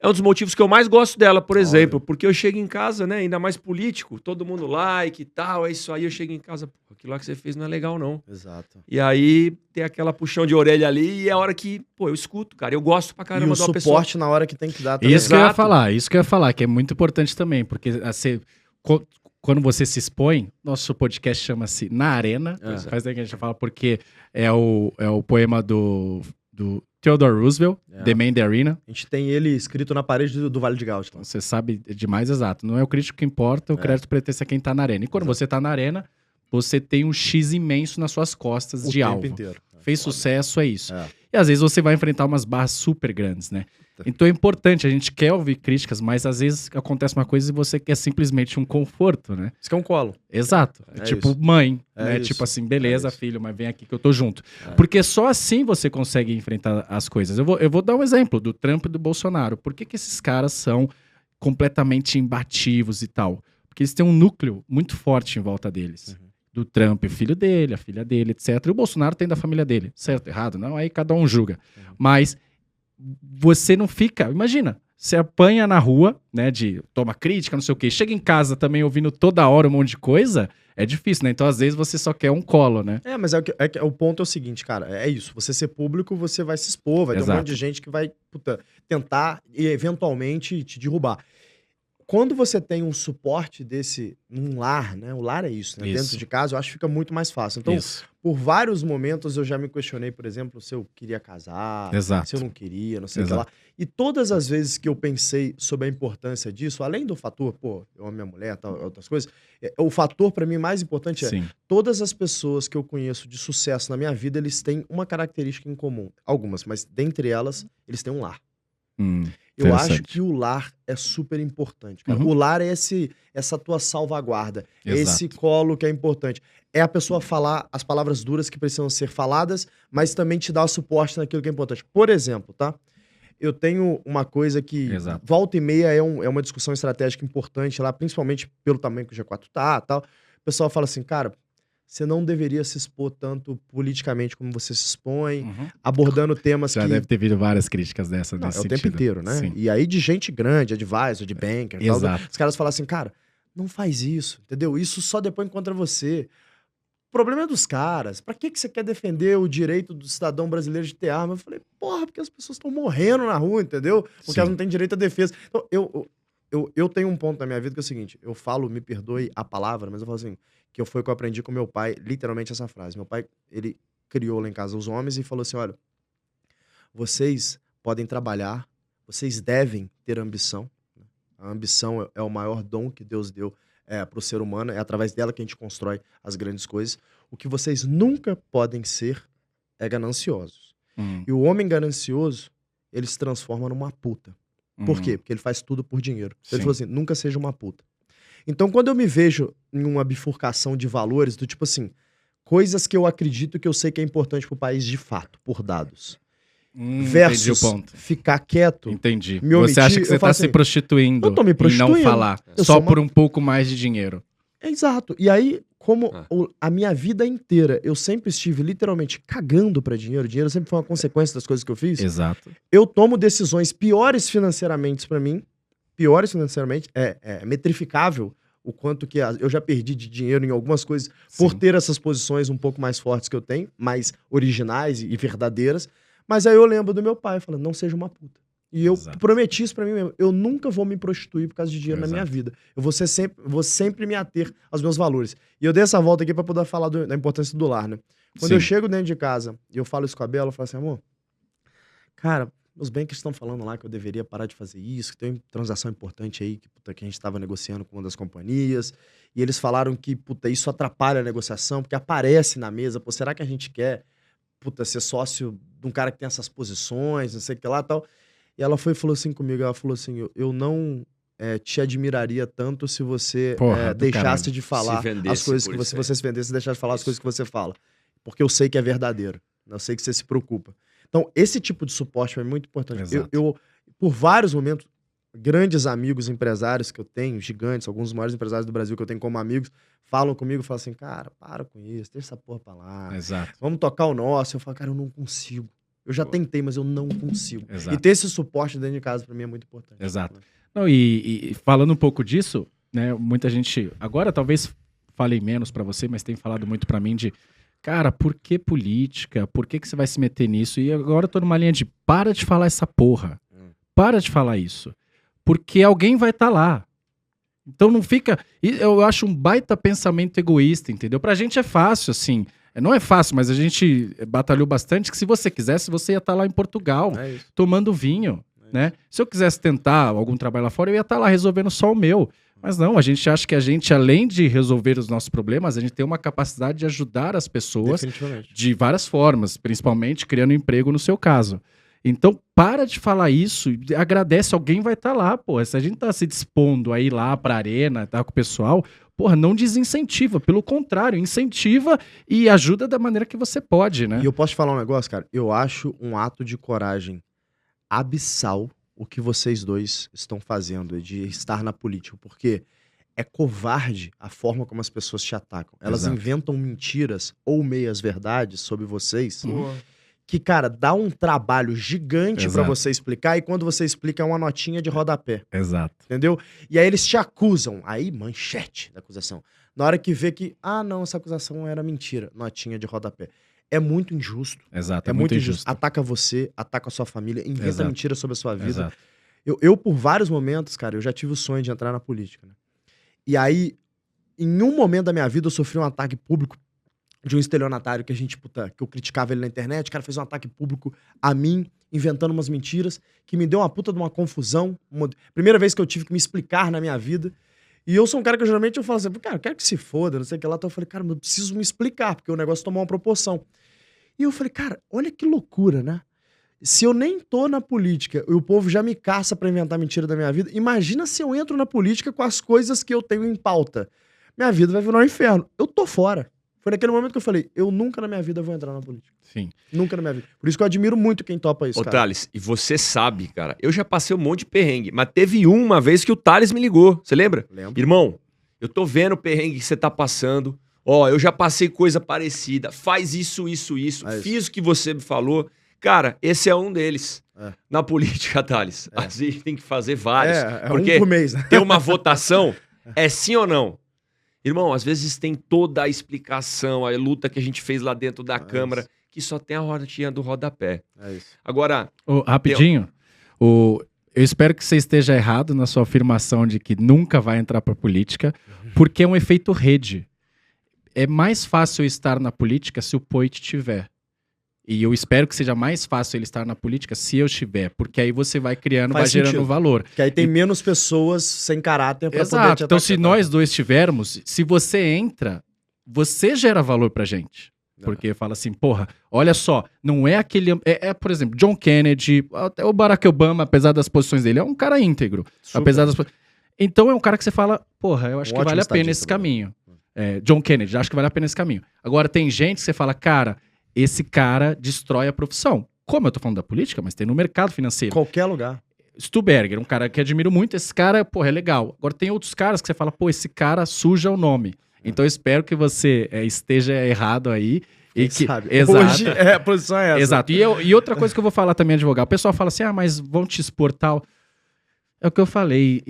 Speaker 1: dos motivos que eu mais gosto dela, por exemplo, porque eu chego em casa, né, ainda mais político, todo mundo like e tal, é isso aí, eu chego em casa, pô, aquilo lá que você fez não é legal, não.
Speaker 3: Exato.
Speaker 1: E aí tem aquela puxão de orelha ali e é a hora que, pô, eu escuto, cara, eu gosto pra caramba
Speaker 3: de uma pessoa. E o suporte na hora que tem que dar também.
Speaker 2: Isso que eu ia falar, que é muito importante também, porque assim, quando você se expõe, nosso podcast chama-se Na Arena, faz tempo que a gente fala, porque é o poema do Theodore Roosevelt, The Man in the Arena.
Speaker 3: A gente tem ele escrito na parede do Vale de Gaut.
Speaker 2: Então, você sabe demais, exato. Não é o crítico que importa, o crédito pertence a quem tá na arena. E quando você tá na arena, você tem um X imenso nas suas costas de alvo. O tempo inteiro. Fez sucesso, é isso. E às vezes você vai enfrentar umas barras super grandes, né? Então é importante, a gente quer ouvir críticas, mas às vezes acontece uma coisa e você quer simplesmente um conforto, né?
Speaker 3: Isso que é um colo.
Speaker 2: Exato. Tipo isso. Mãe, né? Isso. Tipo assim, beleza, filho, mas vem aqui que eu tô junto. Porque só assim você consegue enfrentar as coisas. Eu vou dar um exemplo do Trump e do Bolsonaro. Por que esses caras são completamente imbatíveis e tal? Porque eles têm um núcleo muito forte em volta deles. Do Trump, o filho dele, a filha dele, etc. E o Bolsonaro tem da família dele. Certo, errado? Não, aí cada um julga. Mas você não fica... Imagina, você apanha na rua, né, de toma crítica, não sei o quê. Chega em casa também ouvindo toda hora um monte de coisa, é difícil, né? Então, às vezes, você só quer um colo, né?
Speaker 3: Mas o ponto é o seguinte, cara, é isso. Você ser público, você vai se expor, vai ter um monte de gente que vai tentar e eventualmente te derrubar. Quando você tem um suporte desse num lar, né? O lar é isso, né? Dentro de casa, eu acho que fica muito mais fácil. Então, por vários momentos eu já me questionei, por exemplo, se eu queria casar, se eu não queria, não sei o que lá. E todas as vezes que eu pensei sobre a importância disso, além do fator, pô, eu amo minha mulher, tal, outras coisas, o fator para mim mais importante todas as pessoas que eu conheço de sucesso na minha vida, eles têm uma característica em comum. Algumas, mas dentre elas, eles têm um lar. Eu acho que o lar é super importante, cara. O lar é essa tua salvaguarda. É esse colo que é importante. É a pessoa falar as palavras duras que precisam ser faladas, mas também te dar o suporte naquilo que é importante. Por exemplo, tá? Eu tenho uma coisa que volta e meia é uma discussão estratégica importante lá, principalmente pelo tamanho que o G4 tá, tal. O pessoal fala assim, cara, você não deveria se expor tanto politicamente como você se expõe, abordando temas
Speaker 2: já deve ter vindo várias críticas dessa
Speaker 3: nesse sentido. É o tempo inteiro, né? Sim. E aí de gente grande, advisor, de banker, tal, os caras falam assim, cara, não faz isso, entendeu? Isso só depois contra você. O problema é dos caras. Pra que você quer defender o direito do cidadão brasileiro de ter arma? Eu falei, porra, porque as pessoas estão morrendo na rua, entendeu? Porque elas não têm direito à defesa. Então, eu tenho um ponto na minha vida que é o seguinte, eu falo, me perdoe a palavra, mas eu falo assim, que foi o que eu aprendi com meu pai, literalmente essa frase. Meu pai, ele criou lá em casa os homens e falou assim, olha, vocês podem trabalhar, vocês devem ter ambição. A ambição é o maior dom que Deus deu para o ser humano, é através dela que a gente constrói as grandes coisas. O que vocês nunca podem ser é gananciosos. E o homem ganancioso, ele se transforma numa puta. Por quê? Porque ele faz tudo por dinheiro. Ele falou assim, nunca seja uma puta. Então, quando eu me vejo em uma bifurcação de valores, do tipo assim, coisas que eu acredito que eu sei que é importante pro país de fato, por dados. Versus
Speaker 2: o ponto.
Speaker 3: Ficar quieto.
Speaker 2: Entendi.
Speaker 3: Me omitir,
Speaker 2: você acha que você tá se prostituindo?
Speaker 3: Eu tô me prostituindo.
Speaker 2: E não falar. Só por um pouco mais de dinheiro.
Speaker 3: Exato. E aí, como a minha vida inteira eu sempre estive literalmente cagando pra dinheiro, dinheiro sempre foi uma consequência das coisas que eu fiz.
Speaker 2: Exato.
Speaker 3: Eu tomo decisões piores financeiramente pra mim, piores financeiramente, é metrificável o quanto que eu já perdi de dinheiro em algumas coisas por ter essas posições um pouco mais fortes que eu tenho, mais originais e verdadeiras. Mas aí eu lembro do meu pai falando, não seja uma puta. E eu
Speaker 2: Exato.
Speaker 3: prometi isso pra mim mesmo. Eu nunca vou me prostituir por causa de dinheiro na minha
Speaker 2: Exato.
Speaker 3: vida. Eu vou sempre me ater aos meus valores. E eu dei essa volta aqui pra poder falar da importância do lar, né? Quando eu
Speaker 2: Sim.
Speaker 3: chego dentro de casa e eu falo isso com a Bela, eu falo assim, amor, cara, os bankers estão falando lá que eu deveria parar de fazer isso, que tem uma transação importante aí, que, puta, que a gente tava negociando com uma das companhias, e eles falaram que, puta, isso atrapalha a negociação, porque aparece na mesa, pô, será que a gente quer, puta, ser sócio de um cara que tem essas posições, não sei o que lá e tal. E ela foi e falou assim comigo, ela falou assim, eu não te admiraria tanto se você
Speaker 2: Porra, do
Speaker 3: deixasse
Speaker 2: caralho.
Speaker 3: de falar
Speaker 1: Se vendesse
Speaker 3: as coisas
Speaker 1: por
Speaker 3: que
Speaker 1: isso
Speaker 3: você,
Speaker 1: aí.
Speaker 3: você se vendesse e deixasse de falar as
Speaker 1: Isso.
Speaker 3: coisas que você fala. Porque eu sei que é verdadeiro. Eu sei que você se preocupa. Então, esse tipo de suporte é muito importante.
Speaker 2: Exato.
Speaker 3: Eu, por vários momentos, grandes amigos empresários que eu tenho, gigantes, alguns dos maiores empresários do Brasil que eu tenho como amigos, falam comigo e falam assim, cara, para com isso, deixa essa porra pra lá.
Speaker 2: Exato.
Speaker 3: Vamos tocar o nosso. Eu falo, cara, eu não consigo. Eu já
Speaker 1: Pô.
Speaker 3: tentei, mas eu não consigo.
Speaker 2: Exato.
Speaker 3: E ter esse suporte dentro de casa, pra mim, é muito importante.
Speaker 2: Exato. Não, e falando um pouco disso, né, muita gente, agora talvez falei menos pra você, mas tem falado muito pra mim de, cara, por que política? Por que você vai se meter nisso? E agora eu tô numa linha de, para de falar essa porra. Para de falar isso. Porque alguém vai estar lá. Então não fica... e eu acho um baita pensamento egoísta, entendeu? Pra gente é fácil, assim. Não é fácil, mas a gente batalhou bastante que se você quisesse, você ia estar lá em Portugal,
Speaker 3: É isso.
Speaker 2: tomando vinho, né? Se eu quisesse tentar algum trabalho lá fora, eu ia estar lá resolvendo só o meu. Mas não, a gente acha que a gente, além de resolver os nossos problemas, a gente tem uma capacidade de ajudar as pessoas
Speaker 3: Definitivamente.
Speaker 2: de várias formas, principalmente criando emprego no seu caso. Então, para de falar isso, agradece, alguém vai estar lá, pô. Se a gente tá se dispondo a ir lá pra arena, tá com o pessoal, porra, não desincentiva, pelo contrário, incentiva e ajuda da maneira que você pode, né?
Speaker 3: E eu posso te falar um negócio, cara? Eu acho um ato de coragem abissal o que vocês dois estão fazendo de estar na política, porque é covarde a forma como as pessoas te atacam. Elas
Speaker 2: Exato.
Speaker 3: inventam mentiras ou meias-verdades sobre vocês,
Speaker 2: Uhum.
Speaker 3: que, cara, dá um trabalho gigante pra
Speaker 2: Exato.
Speaker 3: você explicar, e quando você explica é uma notinha de rodapé,
Speaker 2: Exato.
Speaker 3: entendeu? E aí eles te acusam, aí manchete da acusação. Na hora que vê que, não, essa acusação era mentira, notinha de rodapé. É muito injusto.
Speaker 2: Exato.
Speaker 3: É muito injusto. Ataca você, ataca a sua família, inventa
Speaker 2: Exato.
Speaker 3: mentira sobre a sua vida.
Speaker 2: Exato.
Speaker 3: Eu, por vários momentos, cara, eu já tive o sonho de entrar na política, né? E aí, em um momento da minha vida, eu sofri um ataque público de um estelionatário que que eu criticava ele na internet. O cara fez um ataque público a mim, inventando umas mentiras, que me deu uma puta de uma confusão. Primeira vez que eu tive que me explicar na minha vida. E eu sou um cara que geralmente eu falo assim, cara, eu quero que se foda, não sei o que lá. Então eu falei, cara, eu preciso me explicar, porque o negócio tomou uma proporção. E eu falei, cara, olha que loucura, né? Se eu nem tô na política e o povo já me caça pra inventar mentira da minha vida, imagina se eu entro na política com as coisas que eu tenho em pauta. Minha vida vai virar um inferno. Eu tô fora. Foi naquele momento que eu falei, eu nunca na minha vida vou entrar na política.
Speaker 2: Sim.
Speaker 3: Nunca na minha vida. Por isso que eu admiro muito quem topa isso,
Speaker 1: Ô,
Speaker 3: cara.
Speaker 1: Thales, e você sabe, cara, eu já passei um monte de perrengue, mas teve uma vez que o Thales me ligou, você lembra?
Speaker 3: Lembro.
Speaker 1: Irmão, eu tô vendo o perrengue que você tá passando, ó, eu já passei coisa parecida, faz isso,
Speaker 3: É isso.
Speaker 1: fiz o que você me falou. Cara, esse é um deles.
Speaker 3: É.
Speaker 1: Na política, Thales, a gente tem que fazer vários.
Speaker 3: É
Speaker 1: porque
Speaker 3: um por mês, né?
Speaker 1: ter uma votação é sim ou não? Irmão, às vezes tem toda a explicação, a luta que a gente fez lá dentro da Câmara,
Speaker 3: isso.
Speaker 1: que só tem a rodinha do rodapé.
Speaker 3: É isso.
Speaker 1: Agora,
Speaker 2: Ô, rapidinho, eu espero que você esteja errado na sua afirmação de que nunca vai entrar pra política, porque é um efeito rede. É mais fácil eu estar na política se o Poit tiver. E eu espero que seja mais fácil ele estar na política se eu estiver, porque aí você vai criando,
Speaker 3: Faz
Speaker 2: vai gerando
Speaker 3: sentido.
Speaker 2: valor.
Speaker 3: Que aí tem menos pessoas sem caráter pra poder
Speaker 2: Exato.
Speaker 3: te
Speaker 2: Então, se
Speaker 3: atacar.
Speaker 2: nós dois tivermos, se você entra, você gera valor pra gente.
Speaker 3: É.
Speaker 2: Porque fala assim, porra, olha só, não é aquele. Por exemplo, John Kennedy, até o Barack Obama, apesar das posições dele, é um cara íntegro.
Speaker 3: Super.
Speaker 2: Apesar das. Então é um cara que você fala, porra, eu acho
Speaker 3: Um
Speaker 2: que vale
Speaker 3: ótimo
Speaker 2: a pena
Speaker 3: estadista
Speaker 2: esse
Speaker 3: também.
Speaker 2: caminho. John Kennedy, acho que vale a pena esse caminho. Agora, tem gente que você fala, cara, esse cara destrói a profissão. Como eu tô falando da política, mas tem no mercado financeiro.
Speaker 3: Qualquer lugar.
Speaker 2: Stuberger, um cara que admiro muito, esse cara, porra, é legal. Agora tem outros caras que você fala, pô, esse cara suja o nome. Então eu espero que você esteja errado aí.
Speaker 3: Quem
Speaker 2: E que,
Speaker 3: sabe?
Speaker 2: Exato.
Speaker 3: Hoje a posição é essa.
Speaker 2: Exato. E outra coisa que eu vou falar também, advogado. O pessoal fala assim, mas vão te expor tal. É o que eu falei.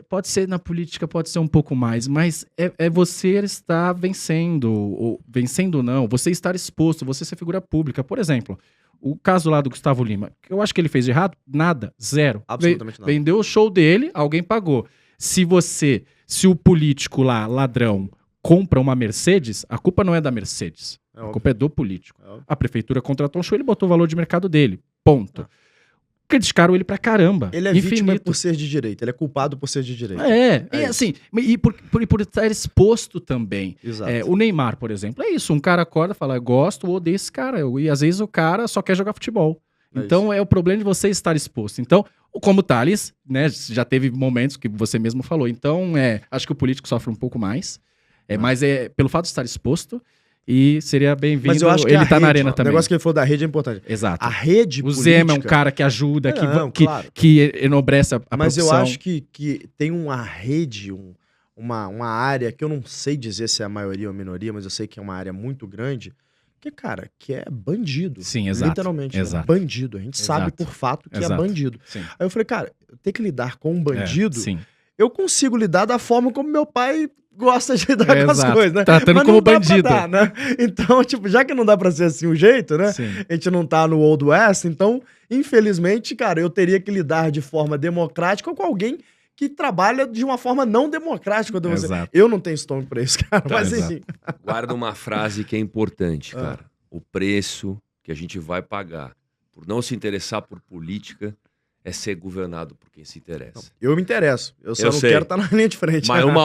Speaker 2: Pode ser na política, pode ser um pouco mais, mas é você estar vencendo. Ou, vencendo não, você estar exposto, você ser figura pública. Por exemplo, O caso lá do Gustavo Lima, que eu acho que ele fez de errado, nada, zero.
Speaker 3: Absolutamente nada.
Speaker 2: Vendeu o show dele, alguém pagou. Se o político lá, ladrão, compra uma Mercedes, a culpa não é da Mercedes. A culpa é do político. A prefeitura contratou um show, ele botou o valor de mercado dele. Ponto. Criticaram ele pra caramba.
Speaker 3: Ele é vítima por ser de direita. Ele é culpado por ser de direita.
Speaker 2: E assim, e por estar exposto também.
Speaker 3: Exato.
Speaker 2: O Neymar, por exemplo, é isso. Um cara acorda e fala, gosto ou odeio esse cara. E às vezes o cara só quer jogar futebol. Então é o problema de você estar exposto. Então, como o Thales, né, já teve momentos que você mesmo falou. Então, acho que o político sofre um pouco mais. Mas pelo fato de estar exposto. E seria bem-vindo.
Speaker 3: Mas eu acho que
Speaker 2: ele tá na arena
Speaker 3: o
Speaker 2: também.
Speaker 3: O negócio que ele falou da rede é importante.
Speaker 2: Exato.
Speaker 3: A rede política...
Speaker 2: O Zema é um cara que ajuda,
Speaker 3: claro.
Speaker 2: que enobrece a
Speaker 3: Mas
Speaker 2: profissão.
Speaker 3: eu acho que tem uma rede, uma área que eu não sei dizer se é a maioria ou a minoria, mas eu sei que é uma área muito grande, que é bandido.
Speaker 2: Sim, exato.
Speaker 3: Literalmente.
Speaker 2: Exato.
Speaker 3: É bandido. A gente sabe por fato que é bandido.
Speaker 2: Sim.
Speaker 3: Aí eu falei, cara, eu tenho que lidar com um bandido,
Speaker 2: sim.
Speaker 3: eu consigo lidar da forma como meu pai gosta de lidar com as coisas, né?
Speaker 2: Tratando
Speaker 3: mas
Speaker 2: como
Speaker 3: não dá
Speaker 2: bandido.
Speaker 3: Pra dar, né? Então, tipo, já que não dá pra ser assim o jeito, né?
Speaker 2: Sim.
Speaker 3: A gente não tá no Old West, então, infelizmente, cara, eu teria que lidar de forma democrática com alguém que trabalha de uma forma não democrática. Eu não tenho estômago pra isso, cara. Mas enfim.
Speaker 1: Guarda uma frase que é importante, cara. O preço que a gente vai pagar por não se interessar por política é ser governado por quem se interessa.
Speaker 3: Eu me interesso. Eu só não quero estar na linha de frente.
Speaker 1: Mas uma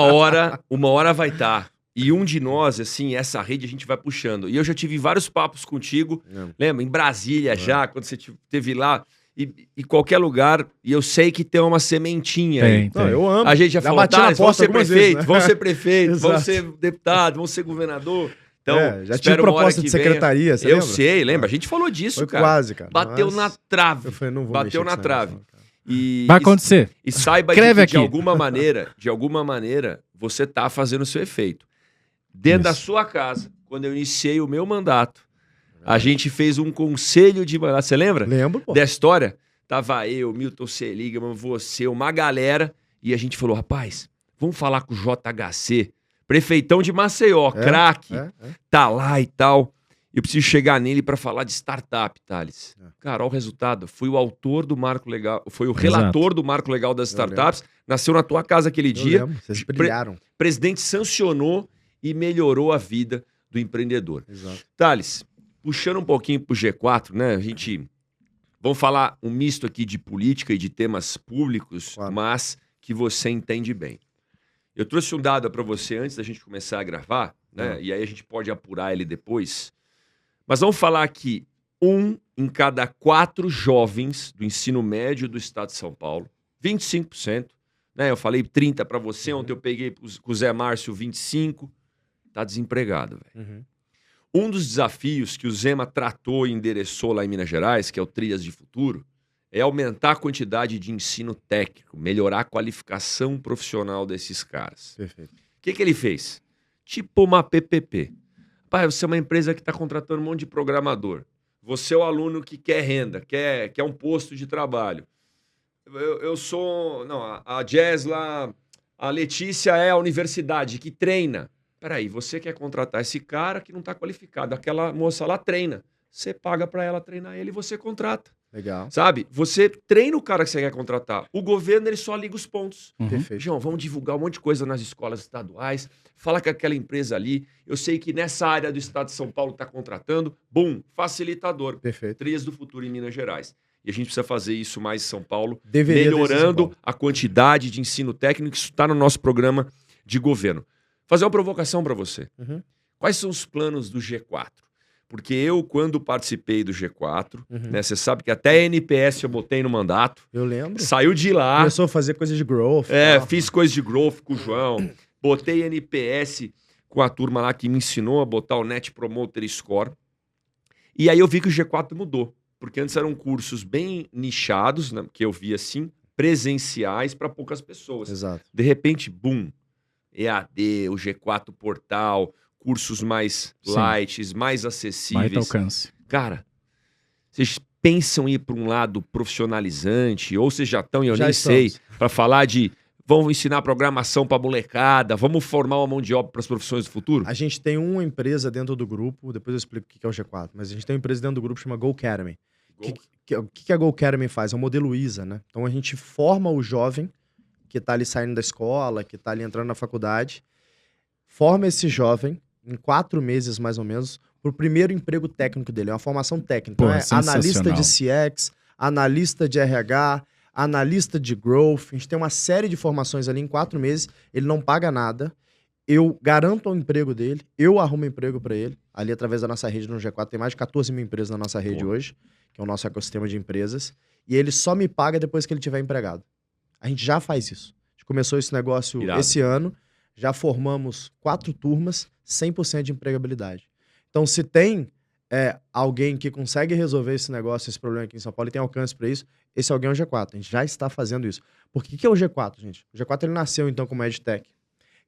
Speaker 1: hora vai estar. E um de nós, assim, essa rede a gente vai puxando. E eu já tive vários papos contigo. Lembra? Em Brasília já, quando você esteve lá. E qualquer lugar. E eu sei que tem uma sementinha aí.
Speaker 3: Não, eu amo.
Speaker 1: A gente já falou, vão ser prefeito, vão ser prefeito, vão ser deputado, vão ser governador. Então,
Speaker 3: já tive proposta de secretaria, você
Speaker 1: lembra? Eu sei, lembra? A gente falou disso,
Speaker 3: foi
Speaker 1: cara.
Speaker 3: Quase, cara.
Speaker 1: Bateu na trave.
Speaker 3: Eu falei, não vou
Speaker 1: Bateu na trave.
Speaker 2: Vai acontecer.
Speaker 1: E saiba que de alguma maneira, você tá fazendo o seu efeito. Dentro da sua casa, quando eu iniciei o meu mandato, a gente fez um conselho de mandato. Você lembra?
Speaker 3: Lembro, pô.
Speaker 1: Dessa história? Tava eu, Milton Seligman, você, uma galera, e a gente falou, rapaz, vamos falar com o JHC, prefeitão de Maceió, craque, tá lá e tal. Eu preciso chegar nele para falar de startup, Thales. Cara, olha o resultado. Fui o autor do Marco Legal, foi o relator do Marco Legal das startups. Nasceu na tua casa aquele dia.
Speaker 3: Lembro. Vocês brilharam.
Speaker 1: Presidente sancionou e melhorou a vida do empreendedor.
Speaker 3: Exato.
Speaker 1: Thales, puxando um pouquinho pro G4, né? A gente... Vamos falar um misto aqui de política e de temas públicos, mas que você entende bem. Eu trouxe um dado para você antes da gente começar a gravar, né? E aí a gente pode apurar ele depois. Mas vamos falar que 1 em cada 4 jovens do ensino médio do estado de São Paulo, 25%, né? Eu falei 30% para você, ontem eu peguei com o Zé Márcio 25%, tá desempregado, velho. Um dos desafios que o Zema tratou e endereçou lá em Minas Gerais, que é o Trilhas de Futuro, é aumentar a quantidade de ensino técnico, melhorar a qualificação profissional desses caras.
Speaker 3: Perfeito.
Speaker 1: O que ele fez? Tipo uma PPP. Pai, você é uma empresa que está contratando um monte de programador. Você é o aluno que quer renda, quer um posto de trabalho. Eu sou... Não, a Jazz lá... A Letícia é a universidade que treina. Peraí, você quer contratar esse cara que não está qualificado. Aquela moça lá treina. Você paga para ela treinar ele e você contrata.
Speaker 3: Legal.
Speaker 1: Sabe? Você treina o cara que você quer contratar. O governo, ele só liga os pontos.
Speaker 3: Perfeito.
Speaker 1: João, vamos divulgar um monte de coisa nas escolas estaduais. Fala com aquela empresa ali. Eu sei que nessa área do estado de São Paulo está contratando. Bum, facilitador.
Speaker 3: Perfeito.
Speaker 1: Trilhas do Futuro em Minas Gerais. E a gente precisa fazer isso mais em São Paulo.
Speaker 3: Melhorando
Speaker 1: a quantidade de ensino técnico. Isso está no nosso programa de governo. Fazer uma provocação para você. Quais são os planos do G4? Porque eu, quando participei do G4, né, você sabe que até a NPS eu botei no mandato.
Speaker 3: Eu lembro.
Speaker 1: Saiu de lá.
Speaker 3: Começou a fazer coisas de growth.
Speaker 1: Fiz coisas de growth com o João. Botei NPS com a turma lá que me ensinou a botar o Net Promoter Score. E aí eu vi que o G4 mudou. Porque antes eram cursos bem nichados, né, que eu via assim, presenciais para poucas pessoas.
Speaker 3: Exato.
Speaker 1: De repente, boom, EAD, o G4 Portal, cursos mais light, mais acessíveis.
Speaker 2: Mais alcance.
Speaker 1: Cara, vocês pensam em ir para um lado profissionalizante, ou vocês já estão, sei, para falar de vamos ensinar programação para molecada, vamos formar uma mão de obra para as profissões do futuro?
Speaker 3: A gente tem uma empresa dentro do grupo, depois eu explico o que é o G4, mas a gente tem uma empresa dentro do grupo que chama Go Academy. O que a Go Academy faz? É o modelo ISA, né? Então a gente forma o jovem que tá ali saindo da escola, que tá ali entrando na faculdade, forma esse jovem em 4 meses, mais ou menos, pro primeiro emprego técnico dele. É uma formação técnica. Então é analista de CX, analista de RH, analista de growth. A gente tem uma série de formações ali em 4 meses. Ele não paga nada. Eu garanto o emprego dele, eu arrumo emprego para ele, ali através da nossa rede no G4, tem mais de 14 mil empresas na nossa rede hoje, que é o nosso ecossistema de empresas, e ele só me paga depois que ele tiver empregado. A gente já faz isso. A gente começou esse negócio esse ano, já formamos 4 turmas, 100% de empregabilidade. Então, se tem alguém que consegue resolver esse negócio, esse problema aqui em São Paulo e tem alcance para isso, esse alguém é o G4. A gente já está fazendo isso. Por que é o G4, gente? O G4 ele nasceu, então, como EdTech.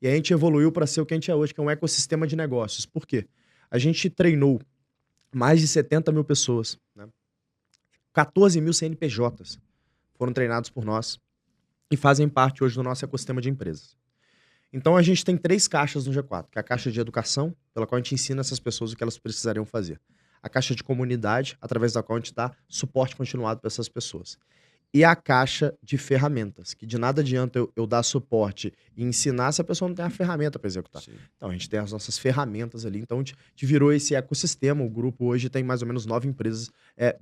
Speaker 3: E a gente evoluiu para ser o que a gente é hoje, que é um ecossistema de negócios. Por quê? A gente treinou mais de 70 mil pessoas, né? 14 mil CNPJs foram treinados por nós e fazem parte hoje do nosso ecossistema de empresas. Então a gente tem 3 caixas no G4, que é a caixa de educação, pela qual a gente ensina essas pessoas o que elas precisariam fazer. A caixa de comunidade, através da qual a gente dá suporte continuado para essas pessoas. E a caixa de ferramentas, que de nada adianta eu dar suporte e ensinar se a pessoa não tem a ferramenta para executar. Sim. Então, a gente tem as nossas ferramentas ali. Então, a gente virou esse ecossistema. O grupo hoje tem mais ou menos 9 empresas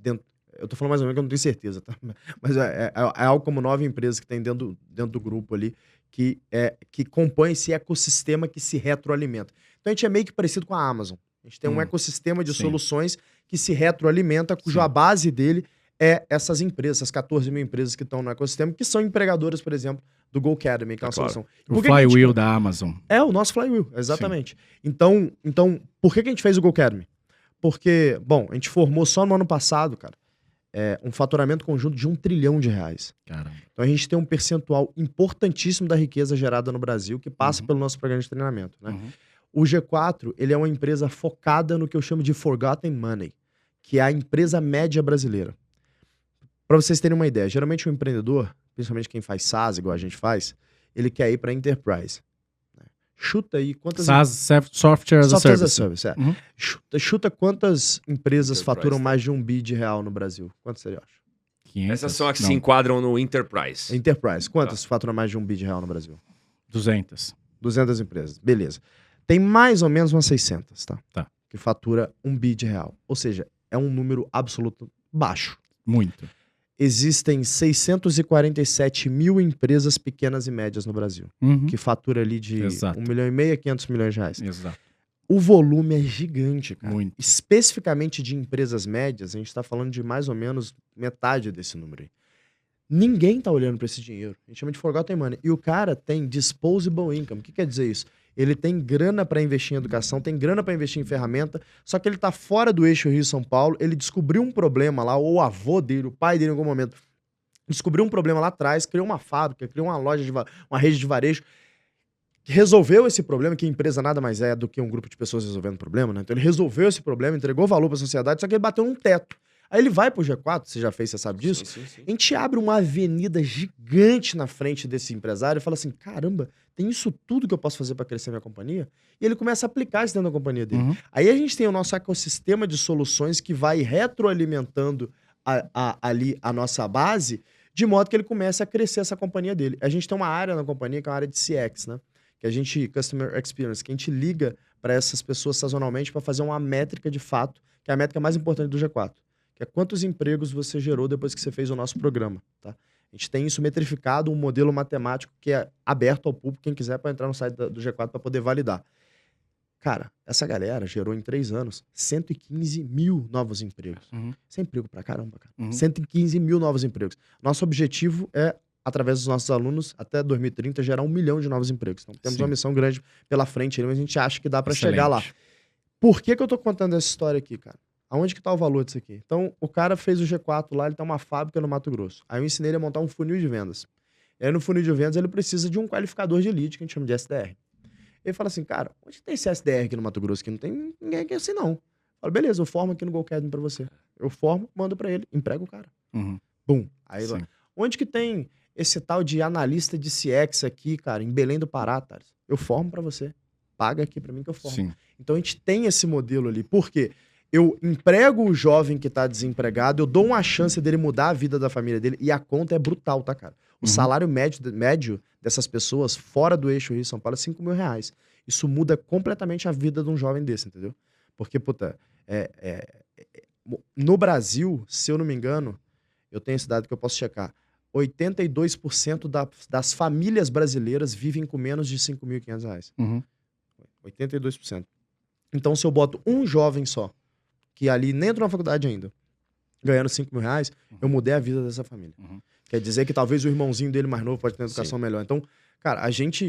Speaker 3: dentro. Eu tô falando mais ou menos que eu não tenho certeza, tá? Mas é algo como 9 empresas que tem dentro do grupo ali, que compõem esse ecossistema que se retroalimenta. Então, a gente é meio que parecido com a Amazon. A gente tem um ecossistema de soluções que se retroalimenta, cuja base dele essas empresas, essas 14 mil empresas que estão no ecossistema, que são empregadoras, por exemplo, do Go Academy, que é uma solução.
Speaker 2: O Flywheel da Amazon.
Speaker 3: É, o nosso Flywheel, exatamente. Então, por que a gente fez o Go Academy? Porque, bom, a gente formou só no ano passado, cara, um faturamento conjunto de R$1 trilhão.
Speaker 2: Caramba.
Speaker 3: Então a gente tem um percentual importantíssimo da riqueza gerada no Brasil que passa pelo nosso programa de treinamento, né? O G4, ele é uma empresa focada no que eu chamo de Forgotten Money, que é a empresa média brasileira. Para vocês terem uma ideia, geralmente o empreendedor, principalmente quem faz SaaS, igual a gente faz, ele quer ir para Enterprise. Chuta aí quantas...
Speaker 2: SaaS, Software as a Service.
Speaker 3: Chuta quantas empresas faturam mais de R$1 bi no Brasil. Quantas você acha?
Speaker 2: 500?
Speaker 1: Essas são as que se enquadram no Enterprise.
Speaker 3: Enterprise. Quantas faturam mais de R$1 bi no Brasil?
Speaker 2: 200.
Speaker 3: 200 empresas. Beleza. Tem mais ou menos umas 600, tá? Que fatura R$1 bi. Ou seja, é um número absoluto baixo.
Speaker 2: Muito.
Speaker 3: Existem 647 mil empresas pequenas e médias no Brasil, que fatura ali de R$1,5 milhão a R$500 milhões.
Speaker 2: Exato.
Speaker 3: O volume é gigante, cara.
Speaker 2: Muito.
Speaker 3: Especificamente de empresas médias, a gente está falando de mais ou menos metade desse número aí. Ninguém tá olhando para esse dinheiro. A gente chama de forgotten money. E o cara tem disposable income. O que quer dizer isso? Ele tem grana para investir em educação, tem grana para investir em ferramenta, só que ele tá fora do eixo Rio-São Paulo, ele descobriu um problema lá, ou o avô dele, o pai dele em algum momento, descobriu um problema lá atrás, criou uma fábrica, criou uma loja, uma rede de varejo, resolveu esse problema, que a empresa nada mais é do que um grupo de pessoas resolvendo problema, né? Então ele resolveu esse problema, entregou valor para a sociedade, só que ele bateu num teto. Aí ele vai pro G4, você já fez, você sabe disso? Sim. A gente abre uma avenida gigante na frente desse empresário e fala assim, caramba, tem isso tudo que eu posso fazer para crescer minha companhia? E ele começa a aplicar isso dentro da companhia dele. Aí a gente tem o nosso ecossistema de soluções que vai retroalimentando ali a nossa base, de modo que ele comece a crescer essa companhia dele. A gente tem uma área na companhia que é uma área de CX, né? Que a gente, Customer Experience, que a gente liga para essas pessoas sazonalmente para fazer uma métrica de fato, que é a métrica mais importante do G4. Que é quantos empregos você gerou depois que você fez o nosso programa, tá? A gente tem isso metrificado, um modelo matemático que é aberto ao público, quem quiser pode entrar no site do G4 para poder validar. Cara, essa galera gerou em 3 anos 115 mil novos empregos. Isso é emprego pra caramba, cara. 115 mil novos empregos. Nosso objetivo é, através dos nossos alunos, até 2030, gerar 1 milhão de novos empregos. Então temos uma missão grande pela frente, mas a gente acha que dá para chegar lá. Por que eu tô contando essa história aqui, cara? Aonde que tá o valor disso aqui? Então, o cara fez o G4 lá, ele tem uma fábrica no Mato Grosso. Aí eu ensinei ele a montar um funil de vendas. E aí no funil de vendas ele precisa de um qualificador de lead, que a gente chama de SDR. Ele fala assim, cara, onde tem esse SDR aqui no Mato Grosso? Que não tem ninguém aqui assim, não. Eu falo, beleza, eu formo aqui no Go Academy pra você. Eu formo, mando pra ele, emprego o cara. Bum. Aí lá. Onde que tem esse tal de analista de CX aqui, cara, em Belém do Pará, Thales? Eu formo pra você. Paga aqui pra mim que eu formo. Então a gente tem esse modelo ali. Por quê? Eu emprego o jovem que tá desempregado, eu dou uma chance dele mudar a vida da família dele, e a conta é brutal, tá, cara? O salário médio dessas pessoas, fora do eixo Rio São Paulo, é 5 mil reais. Isso muda completamente a vida de um jovem desse, entendeu? Porque, puta, no Brasil, se eu não me engano, eu tenho esse dado que eu posso checar, 82% das famílias brasileiras vivem com menos de 5.500 reais. 82%. Então, se eu boto um jovem só, que ali nem entrou na faculdade ainda, ganhando 5 mil reais, eu mudei a vida dessa família. Quer dizer que talvez o irmãozinho dele mais novo pode ter uma educação melhor. Então, cara,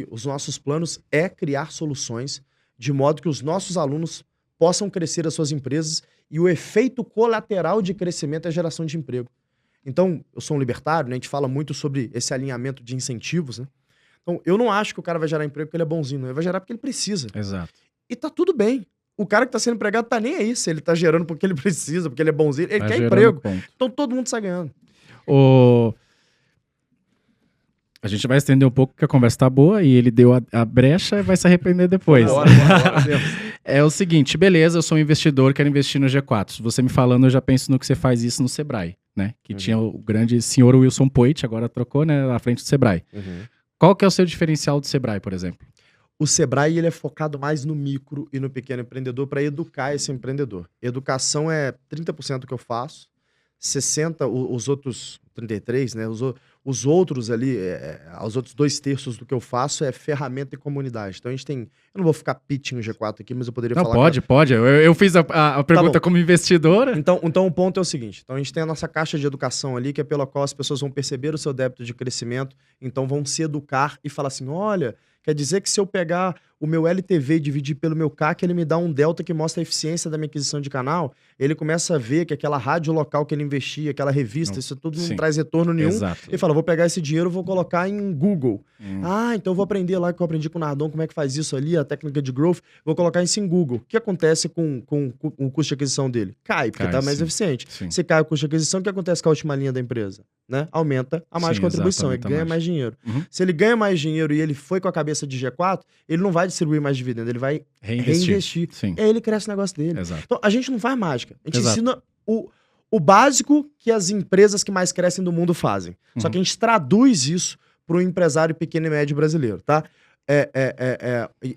Speaker 3: os nossos planos é criar soluções de modo que os nossos alunos possam crescer as suas empresas, e o efeito colateral de crescimento é a geração de emprego. Então, eu sou um libertário, né? A gente fala muito sobre esse alinhamento de incentivos, né? Então, eu não acho que o cara vai gerar emprego porque ele é bonzinho, não. Ele vai gerar porque ele precisa.
Speaker 2: Exato.
Speaker 3: E tá tudo bem. O cara que tá sendo empregado tá nem aí se ele tá gerando porque ele precisa, porque ele é bonzinho. Ele quer emprego. Então todo mundo sai ganhando.
Speaker 2: A gente vai estender um pouco porque a conversa tá boa e ele deu a brecha e vai se arrepender depois.
Speaker 3: Bora.
Speaker 2: É o seguinte, beleza, eu sou um investidor, quero investir no G4. Você me falando, eu já penso no que você faz isso no Sebrae, né? Que tinha o grande senhor Wilson Poit, agora trocou, né, na frente do Sebrae. Qual que é o seu diferencial do Sebrae, por exemplo?
Speaker 3: O Sebrae, ele é focado mais no micro e no pequeno empreendedor para educar esse empreendedor. Educação é 30% do que eu faço, 60%, os outros 33%, né? Os outros ali, os outros 2/3 do que eu faço é ferramenta e comunidade. Então a gente tem... Eu não vou ficar pitching o G4 aqui, mas eu poderia falar...
Speaker 2: Pode. Eu fiz a pergunta como investidora.
Speaker 3: Então o ponto é o seguinte. Então a gente tem a nossa caixa de educação ali, que é pela qual as pessoas vão perceber o seu débito de crescimento, então vão se educar e falar assim, olha... Quer dizer que se eu pegar o meu LTV e dividir pelo meu CAC, ele me dá um delta que mostra a eficiência da minha aquisição de canal. Ele começa a ver que aquela rádio local que ele investia, aquela revista, isso tudo não traz retorno nenhum.
Speaker 2: Exato.
Speaker 3: Ele fala, vou pegar esse dinheiro e vou colocar em Google. Então eu vou aprender lá que eu aprendi com o Nardon, como é que faz isso ali, a técnica de growth, vou colocar isso em Google. O que acontece com o custo de aquisição dele? Cai, porque tá mais eficiente. Se cai o custo de aquisição, o que acontece com a última linha da empresa? Né? Aumenta a margem de contribuição, ele ganha mais dinheiro. Se ele ganha mais dinheiro e ele foi com a cabeça de G4, ele não vai distribuir mais dividendo, ele vai reinvestir. E aí ele cresce o negócio dele. Então a gente não faz mágica, a gente ensina o básico que as empresas que mais crescem do mundo fazem. Só que a gente traduz isso para o empresário pequeno e médio brasileiro, tá?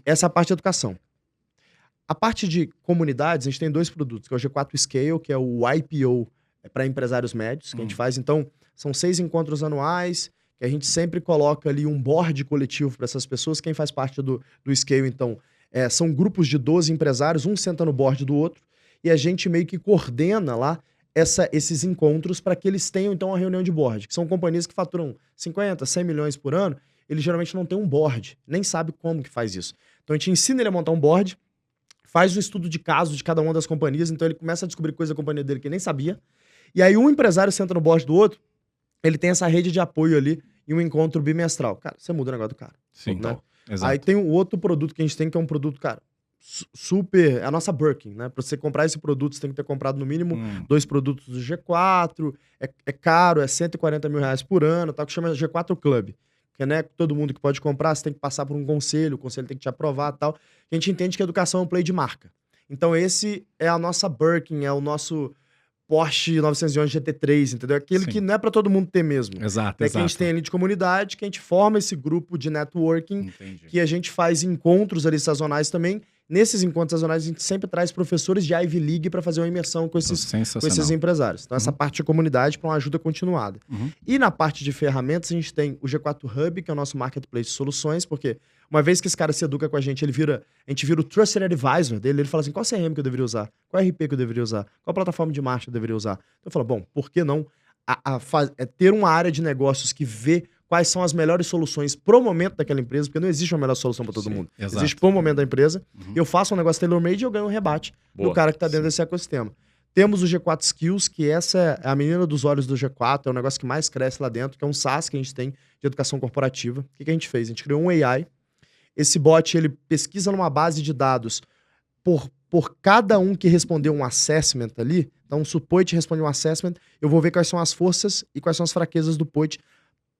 Speaker 3: Essa é a parte de educação. A parte de comunidades, a gente tem 2 produtos, que é o G4 Scale, que é o IPO para empresários médios, que a gente faz. Então, são 6 encontros anuais, que a gente sempre coloca ali um board coletivo para essas pessoas. Quem faz parte do Scale, então, são grupos de 12 empresários, um senta no board do outro, e a gente meio que coordena lá esses encontros para que eles tenham, então, uma reunião de board, que são companhias que faturam 50, 100 milhões por ano, eles geralmente não têm um board, nem sabe como que faz isso. Então, a gente ensina ele a montar um board, faz um estudo de caso de cada uma das companhias, então ele começa a descobrir coisa da companhia dele que ele nem sabia, e aí um empresário senta no board do outro, ele tem essa rede de apoio ali em um encontro bimestral. Cara, você muda o negócio do cara.
Speaker 2: Sim,
Speaker 3: né?
Speaker 2: Exato.
Speaker 3: Aí tem o outro produto que a gente tem, que é um produto, cara, super... É a nossa Birkin, né? Pra você comprar esse produto, você tem que ter comprado no mínimo 2 produtos do G4, é caro, é 140 mil reais por ano, tá? Que chama G4 Club. Que não é todo mundo que pode comprar, você tem que passar por um conselho, o conselho tem que te aprovar e tal. A gente entende que a educação é um play de marca. Então esse é a nossa Birkin, é o nosso... Porsche 911 GT3, entendeu? Aquele que não é pra todo mundo ter mesmo.
Speaker 2: Exato,
Speaker 3: que a gente tem ali de comunidade, que a gente forma esse grupo de networking, que a gente faz encontros ali sazonais também. Nesses encontros sazonais, a gente sempre traz professores de Ivy League para fazer uma imersão com esses empresários. Então, essa parte de comunidade para uma ajuda continuada. E na parte de ferramentas, a gente tem o G4 Hub, que é o nosso marketplace de soluções, porque uma vez que esse cara se educa com a gente vira o Trusted Advisor dele, ele fala assim, qual CRM que eu deveria usar? Qual RP que eu deveria usar? Qual plataforma de marketing eu deveria usar? Então, eu falo, bom, por que não ter uma área de negócios que vê quais são as melhores soluções pro momento daquela empresa, porque não existe uma melhor solução para todo mundo.
Speaker 2: Exato.
Speaker 3: Existe pro momento da empresa. Eu faço um negócio tailor-made e eu ganho um rebate do cara que tá dentro desse ecossistema. Temos o G4 Skills, que essa é a menina dos olhos do G4, é o negócio que mais cresce lá dentro, que é um SaaS que a gente tem de educação corporativa. O que a gente fez? A gente criou um AI. Esse bot, ele pesquisa numa base de dados por cada um que respondeu um assessment ali. Então, se o Poit responde um assessment, eu vou ver quais são as forças e quais são as fraquezas do Poit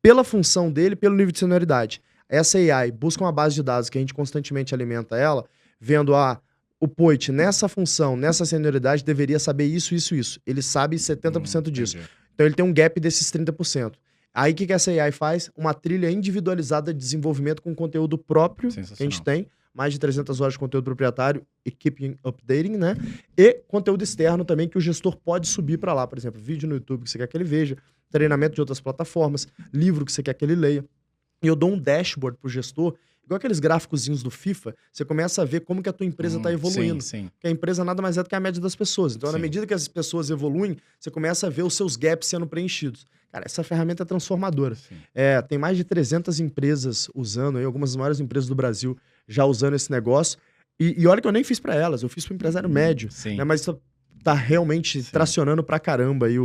Speaker 3: pela função dele, pelo nível de senioridade. Essa AI busca uma base de dados que a gente constantemente alimenta ela, vendo o Poit, nessa função, nessa senioridade, deveria saber isso, isso, isso. Ele sabe 70% disso.
Speaker 2: Entendi.
Speaker 3: Então ele tem um gap desses 30%. Aí o que essa AI faz? Uma trilha individualizada de desenvolvimento com conteúdo próprio que a gente tem, mais de 300 horas de conteúdo proprietário e keeping updating, né? E conteúdo externo também que o gestor pode subir para lá, por exemplo, vídeo no YouTube que você quer que ele veja, treinamento de outras plataformas, livro que você quer que ele leia. E eu dou um dashboard pro gestor, igual aqueles gráficozinhos do FIFA, você começa a ver como que a tua empresa está evoluindo.
Speaker 2: Sim.
Speaker 3: Porque a empresa nada mais é do que a média das pessoas. Então, na medida que as pessoas evoluem, você começa a ver os seus gaps sendo preenchidos. Cara, essa ferramenta é transformadora. Tem mais de 300 empresas usando, aí, algumas das maiores empresas do Brasil já usando esse negócio. E olha que eu nem fiz para elas, eu fiz para o empresário médio. Né? Mas isso tá realmente tracionando pra caramba. E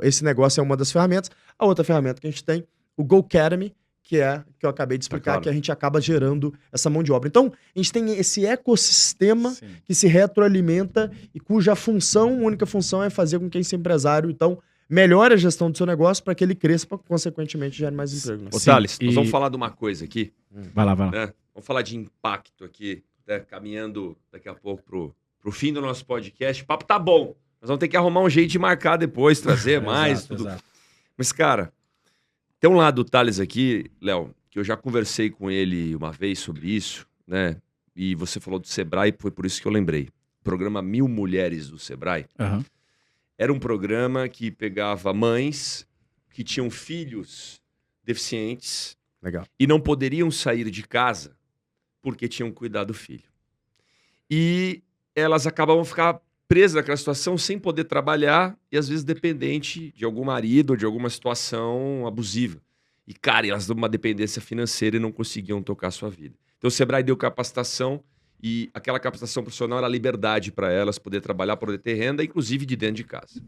Speaker 3: esse negócio é uma das ferramentas. A outra ferramenta que a gente tem, o GoAcademy, que eu acabei de explicar, que a gente acaba gerando essa mão de obra. Então, a gente tem esse ecossistema que se retroalimenta e cuja única função é fazer com que esse empresário, então, melhore a gestão do seu negócio para que ele cresça, para consequentemente gere mais emprego. Né?
Speaker 1: Ô, Thales, nós vamos falar de uma coisa aqui.
Speaker 2: Vai lá.
Speaker 1: Né? Vamos falar de impacto aqui, né? Caminhando daqui a pouco pro fim do nosso podcast. O papo tá bom. Nós vamos ter que arrumar um jeito de marcar depois, trazer mais, tudo. Exato. Mas, cara, tem um lado do Thales aqui, Léo, que eu já conversei com ele uma vez sobre isso, né? E você falou do Sebrae, foi por isso que eu lembrei. O programa 1000 Mulheres do Sebrae era um programa que pegava mães que tinham filhos deficientes e não poderiam sair de casa porque tinham que cuidar do filho. E elas acabavam ficar presas naquela situação sem poder trabalhar e às vezes dependente de algum marido ou de alguma situação abusiva. E, cara, elas dão uma dependência financeira e não conseguiam tocar a sua vida. Então o Sebrae deu capacitação e aquela capacitação profissional era liberdade para elas poder trabalhar, poder ter renda, inclusive de dentro de casa.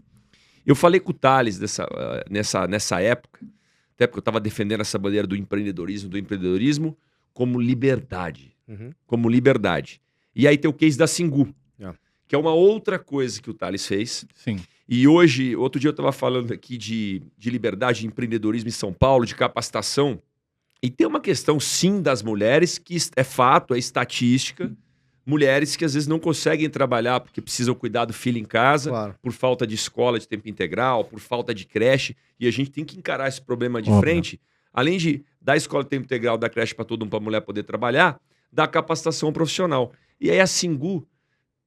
Speaker 1: Eu falei com o Thales nessa época, até porque eu estava defendendo essa bandeira do empreendedorismo como liberdade. Como liberdade. E aí tem o case da Singu, que é uma outra coisa que o Thales fez. E hoje, outro dia eu estava falando aqui de liberdade, de empreendedorismo em São Paulo, de capacitação. E tem uma questão, sim, das mulheres, que é fato, é estatística. Mulheres que às vezes não conseguem trabalhar porque precisam cuidar do filho em casa, por falta de escola de tempo integral, por falta de creche. E a gente tem que encarar esse problema de frente. Além de dar escola de tempo integral, dar creche para todo mundo, para a mulher poder trabalhar, dar capacitação profissional. E aí a Singu,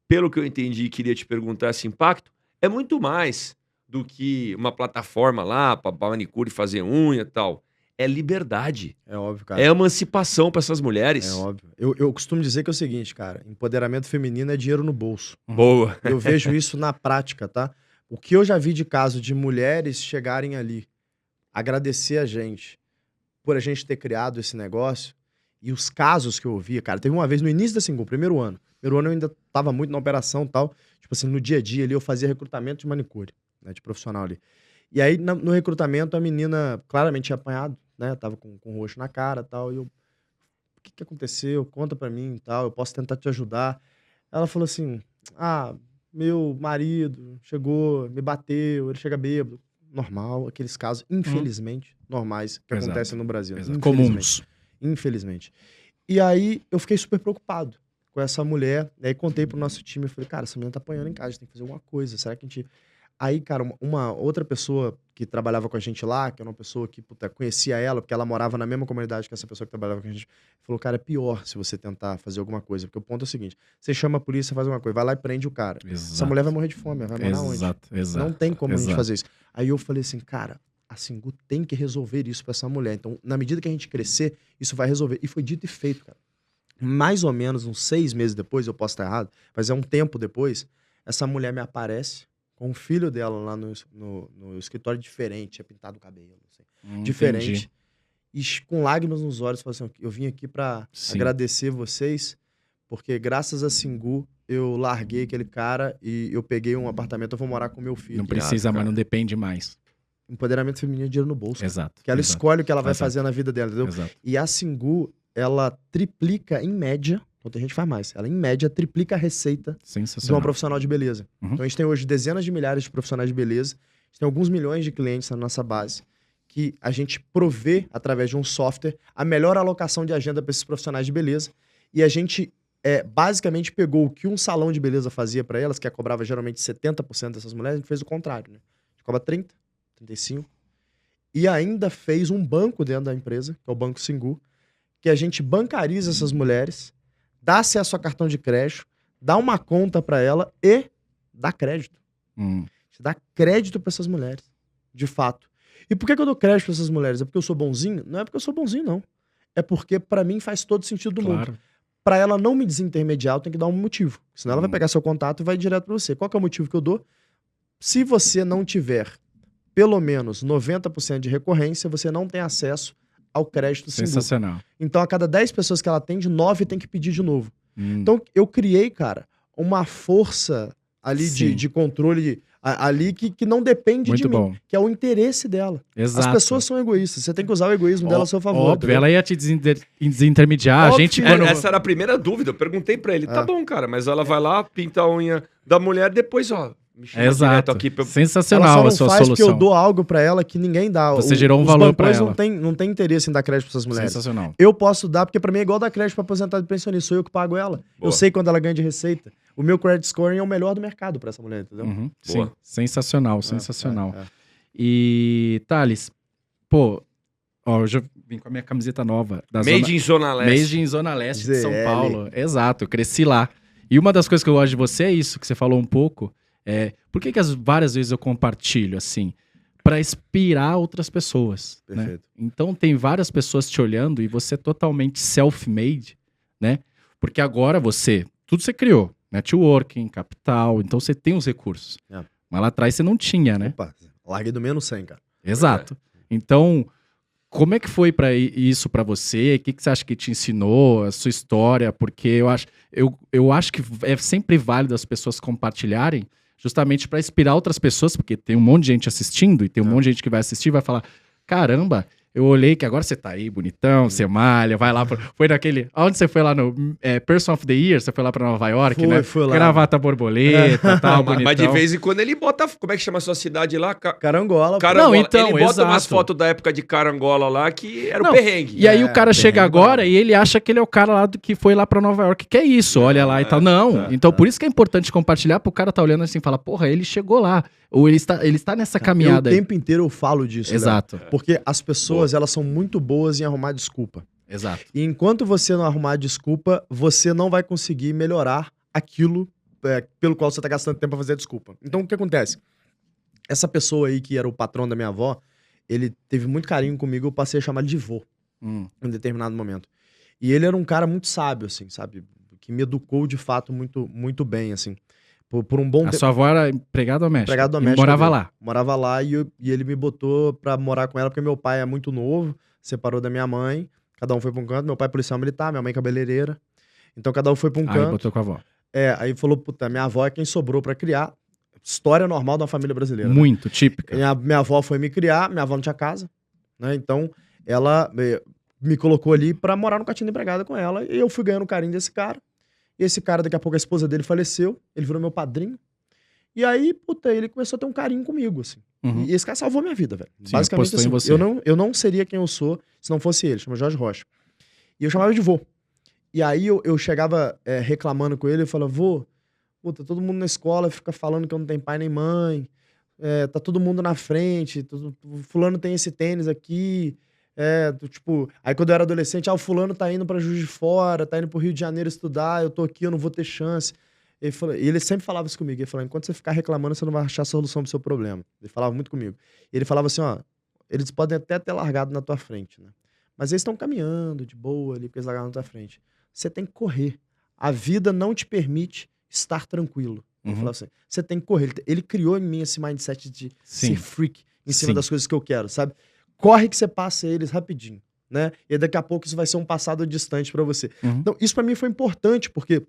Speaker 1: pelo que eu entendi e queria te perguntar esse impacto, é muito mais do que uma plataforma lá para manicure fazer unha e tal. É liberdade.
Speaker 3: É óbvio, cara.
Speaker 1: É emancipação para essas mulheres.
Speaker 3: É óbvio. Eu costumo dizer que é o seguinte, cara. Empoderamento feminino é dinheiro no bolso.
Speaker 1: Boa.
Speaker 3: Eu vejo isso na prática, tá? O que eu já vi de caso de mulheres chegarem ali, agradecer a gente por a gente ter criado esse negócio, e os casos que eu ouvia, cara, teve uma vez no início da Singu, primeiro ano eu ainda tava muito na operação e tal, tipo assim, no dia a dia ali eu fazia recrutamento de manicure, né, de profissional ali. E aí no recrutamento a menina claramente tinha apanhado, né, tava com roxo na cara e tal, e eu, o que aconteceu? Conta pra mim e tal, eu posso tentar te ajudar. Ela falou assim, meu marido chegou, me bateu, ele chega bêbado. Normal, aqueles casos, infelizmente, normais que acontecem no Brasil.
Speaker 2: Comuns.
Speaker 3: Infelizmente. E aí eu fiquei super preocupado com essa mulher. E aí contei pro nosso time, eu falei, cara, essa menina tá apanhando em casa, a gente tem que fazer alguma coisa. Será que a gente... Aí, cara, uma outra pessoa que trabalhava com a gente lá, que era uma pessoa que conhecia ela, porque ela morava na mesma comunidade que essa pessoa que trabalhava com a gente, falou, cara, é pior se você tentar fazer alguma coisa, porque o ponto é o seguinte, você chama a polícia, faz alguma coisa, vai lá e prende o cara. Essa mulher vai morrer de fome, vai morar onde? Não tem como a gente fazer isso. Aí eu falei assim, cara, a Singu tem que resolver isso pra essa mulher. Então, na medida que a gente crescer, isso vai resolver. E foi dito e feito, cara. Mais ou menos uns 6 meses depois, eu posso estar errado, mas é um tempo depois, essa mulher me aparece com o filho dela lá no escritório diferente, tinha pintado o cabelo, assim, diferente. E com lágrimas nos olhos, falou assim, eu vim aqui pra agradecer vocês, porque graças a Singu, eu larguei aquele cara e eu peguei um apartamento, eu vou morar com meu filho.
Speaker 2: Não precisa, mas não depende mais.
Speaker 3: Empoderamento feminino é dinheiro no bolso.
Speaker 2: Exato.
Speaker 3: Que ela escolhe o que ela vai fazer na vida dela, entendeu?
Speaker 2: Exato.
Speaker 3: E a Singu, ela triplica em média, então tem gente que faz mais, ela em média triplica a receita de uma profissional de beleza. Então a gente tem hoje dezenas de milhares de profissionais de beleza, a gente tem alguns milhões de clientes na nossa base, que a gente provê, através de um software, a melhor alocação de agenda para esses profissionais de beleza, e a gente basicamente pegou o que um salão de beleza fazia pra elas, que cobrava geralmente 70% dessas mulheres, a gente fez o contrário, né? A gente cobra 30, 35. E ainda fez um banco dentro da empresa, que é o Banco Singu, que a gente bancariza essas mulheres, dá acesso a cartão de crédito, dá uma conta pra ela e dá crédito. Você dá crédito pra essas mulheres, de fato. E por que eu dou crédito pra essas mulheres? É porque eu sou bonzinho? Não é porque eu sou bonzinho, não. É porque pra mim faz todo sentido do mundo. Pra ela não me desintermediar, eu tenho que dar um motivo. Senão ela vai pegar seu contato e vai direto pra você. Qual que é o motivo que eu dou? Se você não tiver pelo menos 90% de recorrência, você não tem acesso ao crédito Singu.
Speaker 2: Sensacional.
Speaker 3: Então, a cada 10 pessoas que ela atende, 9 tem que pedir de novo. Então, eu criei, cara, uma força ali de controle ali que não depende
Speaker 2: Muito
Speaker 3: de
Speaker 2: bom.
Speaker 3: mim, que é o interesse dela.
Speaker 2: Exato.
Speaker 3: As pessoas são egoístas, você tem que usar o egoísmo dela a seu favor.
Speaker 2: Óbvio, ela ia te desintermediar. A
Speaker 3: Óbvio
Speaker 2: gente,
Speaker 3: que-
Speaker 2: quando...
Speaker 1: Essa era a primeira dúvida. Eu perguntei pra ele, tá bom, cara, mas ela vai lá, pinta a unha da mulher, depois, ó, me chama direto
Speaker 2: Exato.
Speaker 1: aqui pra...
Speaker 3: Ela
Speaker 2: Sensacional
Speaker 3: só
Speaker 2: a sua
Speaker 3: não faz porque eu
Speaker 2: solução.
Speaker 3: dou algo pra ela que ninguém dá.
Speaker 2: Você gerou um valor pra ela.
Speaker 3: Não tem interesse em dar crédito pra essas mulheres.
Speaker 2: Sensacional.
Speaker 3: Eu posso dar, porque pra mim é igual dar crédito pra aposentado e pensionista, sou eu que pago ela.
Speaker 1: Boa.
Speaker 3: Eu sei quando ela ganha de receita. O meu credit scoring é o melhor do mercado pra essa mulher, entendeu?
Speaker 2: Uhum. Sim,
Speaker 1: Boa.
Speaker 2: sensacional, sensacional.
Speaker 3: É.
Speaker 2: E, Thales, pô, ó, eu já vim com a minha camiseta nova. Da
Speaker 1: Made in Zona Leste.
Speaker 2: Made em Zona Leste de São
Speaker 3: ZL.
Speaker 2: Paulo. Exato, eu cresci lá. E uma das coisas que eu gosto de você é isso, que você falou um pouco. Por que várias vezes eu compartilho, assim? Pra inspirar outras pessoas, né?
Speaker 3: Perfeito.
Speaker 2: Então tem várias pessoas te olhando e você é totalmente self-made, né? Porque agora tudo você criou, networking, capital, então você tem os recursos.
Speaker 3: É.
Speaker 2: Mas lá atrás você não tinha, né?
Speaker 3: Opa, larguei do menos 100, cara.
Speaker 2: Exato. Então, como é que foi isso pra você? O que você acha que te ensinou, a sua história? Porque eu acho que é sempre válido as pessoas compartilharem, justamente pra inspirar outras pessoas, porque tem um monte de gente assistindo e tem um monte de gente que vai assistir e vai falar: caramba, eu olhei que agora você tá aí bonitão, você malha, vai lá. Foi naquele. Onde você foi lá no Person of the Year? Você foi lá pra Nova York, né?
Speaker 3: Fui lá.
Speaker 2: Gravata borboleta, tal, bonitão.
Speaker 1: Mas de vez em quando ele bota... Como é que chama a sua cidade lá?
Speaker 3: Carangola.
Speaker 1: Carangola.
Speaker 2: Não, então,
Speaker 1: ele bota umas
Speaker 2: exato.
Speaker 1: fotos da época de Carangola lá que era
Speaker 2: Não,
Speaker 1: o perrengue.
Speaker 2: E aí o cara chega
Speaker 3: perrengue
Speaker 2: agora
Speaker 3: brabo.
Speaker 2: e ele acha que ele é o cara lá que foi lá pra Nova York, que é isso, olha lá e tal. Não, então por isso que é importante compartilhar, pro cara tá olhando assim e fala, porra, ele chegou lá, ou ele está nessa caminhada
Speaker 3: O
Speaker 2: aí.
Speaker 3: tempo inteiro eu falo disso, Léo.
Speaker 2: Exato,
Speaker 3: Porque as pessoas, elas são muito boas em arrumar desculpa.
Speaker 2: exato.
Speaker 3: E enquanto você não arrumar desculpa, você não vai conseguir melhorar aquilo pelo qual você tá gastando tempo pra fazer desculpa. Então, o que acontece? Essa pessoa aí, que era o patrão da minha avó, ele teve muito carinho comigo, eu passei a chamar ele de vô, em determinado momento. E ele era um cara muito sábio, assim, sabe? Que me educou, de fato, muito, muito bem, assim. Por um bom
Speaker 2: A
Speaker 3: tempo.
Speaker 2: sua avó era empregada doméstica.
Speaker 3: Empregado
Speaker 2: E
Speaker 3: doméstico
Speaker 2: morava
Speaker 3: dele.
Speaker 2: lá.
Speaker 3: Morava lá e ele me botou pra morar com ela, porque meu pai é muito novo, separou da minha mãe, cada um foi pra um canto, meu pai é policial militar, minha mãe cabeleireira, então cada um foi pra um
Speaker 2: Aí
Speaker 3: canto.
Speaker 2: botou com a avó.
Speaker 3: Aí falou, puta, minha avó é quem sobrou pra criar, história normal da família brasileira. Né?
Speaker 2: Muito típica.
Speaker 3: Minha avó foi me criar, minha avó não tinha casa, né, então ela me colocou ali pra morar no quartinho de empregada com ela, e eu fui ganhando o carinho desse cara, e esse cara, daqui a pouco a esposa dele faleceu, ele virou meu padrinho, e aí, puta, ele começou a ter um carinho comigo, assim.
Speaker 2: Uhum.
Speaker 3: E esse cara salvou minha vida, velho.
Speaker 2: Sim,
Speaker 3: Basicamente
Speaker 2: apostou em
Speaker 3: assim,
Speaker 2: você.
Speaker 3: eu não seria quem eu sou se não fosse ele, chama Jorge Rocha. E eu chamava de vô. E aí eu chegava reclamando com ele, eu falava, vô, puta, todo mundo na escola fica falando que eu não tenho pai nem mãe, tá todo mundo na frente, fulano tem esse tênis aqui, tipo... Aí quando eu era adolescente, o fulano tá indo pra Juiz de Fora, tá indo pro Rio de Janeiro estudar, eu tô aqui, eu não vou ter chance. E ele sempre falava isso comigo. Ele falava, enquanto você ficar reclamando, você não vai achar a solução pro seu problema. Ele falava muito comigo. E ele falava assim, ó, eles podem até ter largado na tua frente, né? Mas eles estão caminhando de boa ali, porque eles largaram na tua frente. Você tem que correr. A vida não te permite estar tranquilo. Ele falava assim, você tem que correr. Ele criou em mim esse mindset de
Speaker 2: Sim.
Speaker 3: ser freak em cima
Speaker 2: Sim.
Speaker 3: das coisas que eu quero, sabe? Corre que você passa eles rapidinho, né? E daqui a pouco isso vai ser um passado distante pra você.
Speaker 2: Uhum.
Speaker 3: Então, isso pra mim foi importante, porque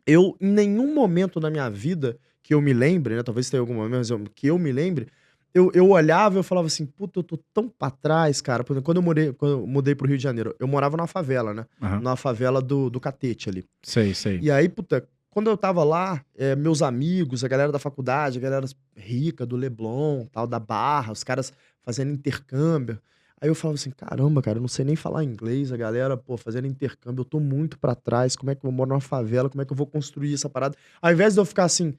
Speaker 3: eu, em nenhum momento da minha vida que eu me lembre, né? Talvez tenha algum momento, mas que eu me lembre, eu olhava e eu falava assim, puta, eu tô tão pra trás, cara. Por exemplo, quando eu mudei pro Rio de Janeiro, eu morava numa favela, né?
Speaker 2: Aham.
Speaker 3: Numa favela do Catete ali.
Speaker 2: Sei.
Speaker 3: E aí, puta, quando eu tava lá, meus amigos, a galera da faculdade, a galera rica, do Leblon, tal, da Barra, os caras fazendo intercâmbio. Aí eu falava assim, caramba, cara, eu não sei nem falar inglês, a galera, pô, fazendo intercâmbio, eu tô muito pra trás, como é que eu moro numa favela, como é que eu vou construir essa parada? Ao invés de eu ficar assim,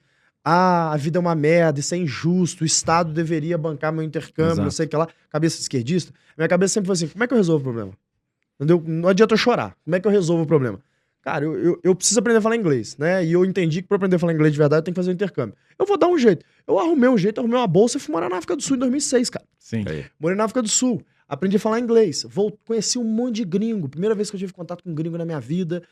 Speaker 3: a vida é uma merda, isso é injusto, o Estado deveria bancar meu intercâmbio, não sei o que lá, cabeça esquerdista, minha cabeça sempre foi assim, como é que eu resolvo o problema? Entendeu? Não adianta eu chorar, como é que eu resolvo o problema? Cara, eu preciso aprender a falar inglês, né? E eu entendi que pra aprender a falar inglês de verdade eu tenho que fazer um intercâmbio. Eu vou dar um jeito. Eu arrumei um jeito, arrumei uma bolsa e fui morar na África do Sul em 2006, cara.
Speaker 2: Sim.
Speaker 3: Morei na África do Sul, aprendi a falar inglês, conheci um monte de gringo, primeira vez que eu tive contato com um gringo na minha vida,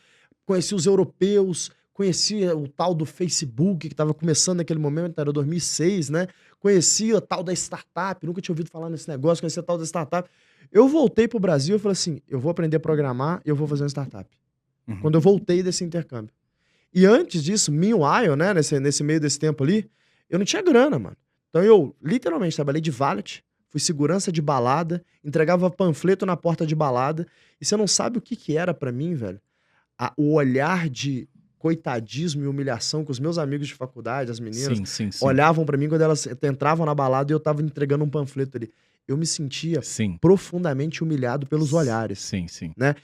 Speaker 3: conheci os europeus, conheci o tal do Facebook, que tava começando naquele momento, era 2006, né? Conheci o tal da startup, nunca tinha ouvido falar nesse negócio, conheci a tal da startup. Eu voltei pro Brasil e falei assim, eu vou aprender a programar e eu vou fazer uma startup. Quando eu voltei desse intercâmbio. E antes disso, meanwhile, né, nesse meio desse tempo ali, eu não tinha grana, mano. Então eu, literalmente, trabalhei de valet, fui segurança de balada, entregava panfleto na porta de balada, e você não sabe o que era pra mim, velho, o olhar de coitadismo e humilhação que os meus amigos de faculdade, as meninas,
Speaker 2: Sim.
Speaker 3: olhavam pra mim quando elas entravam na balada e eu tava entregando um panfleto ali. Eu me sentia profundamente humilhado pelos olhares.
Speaker 2: Sim.
Speaker 3: Né?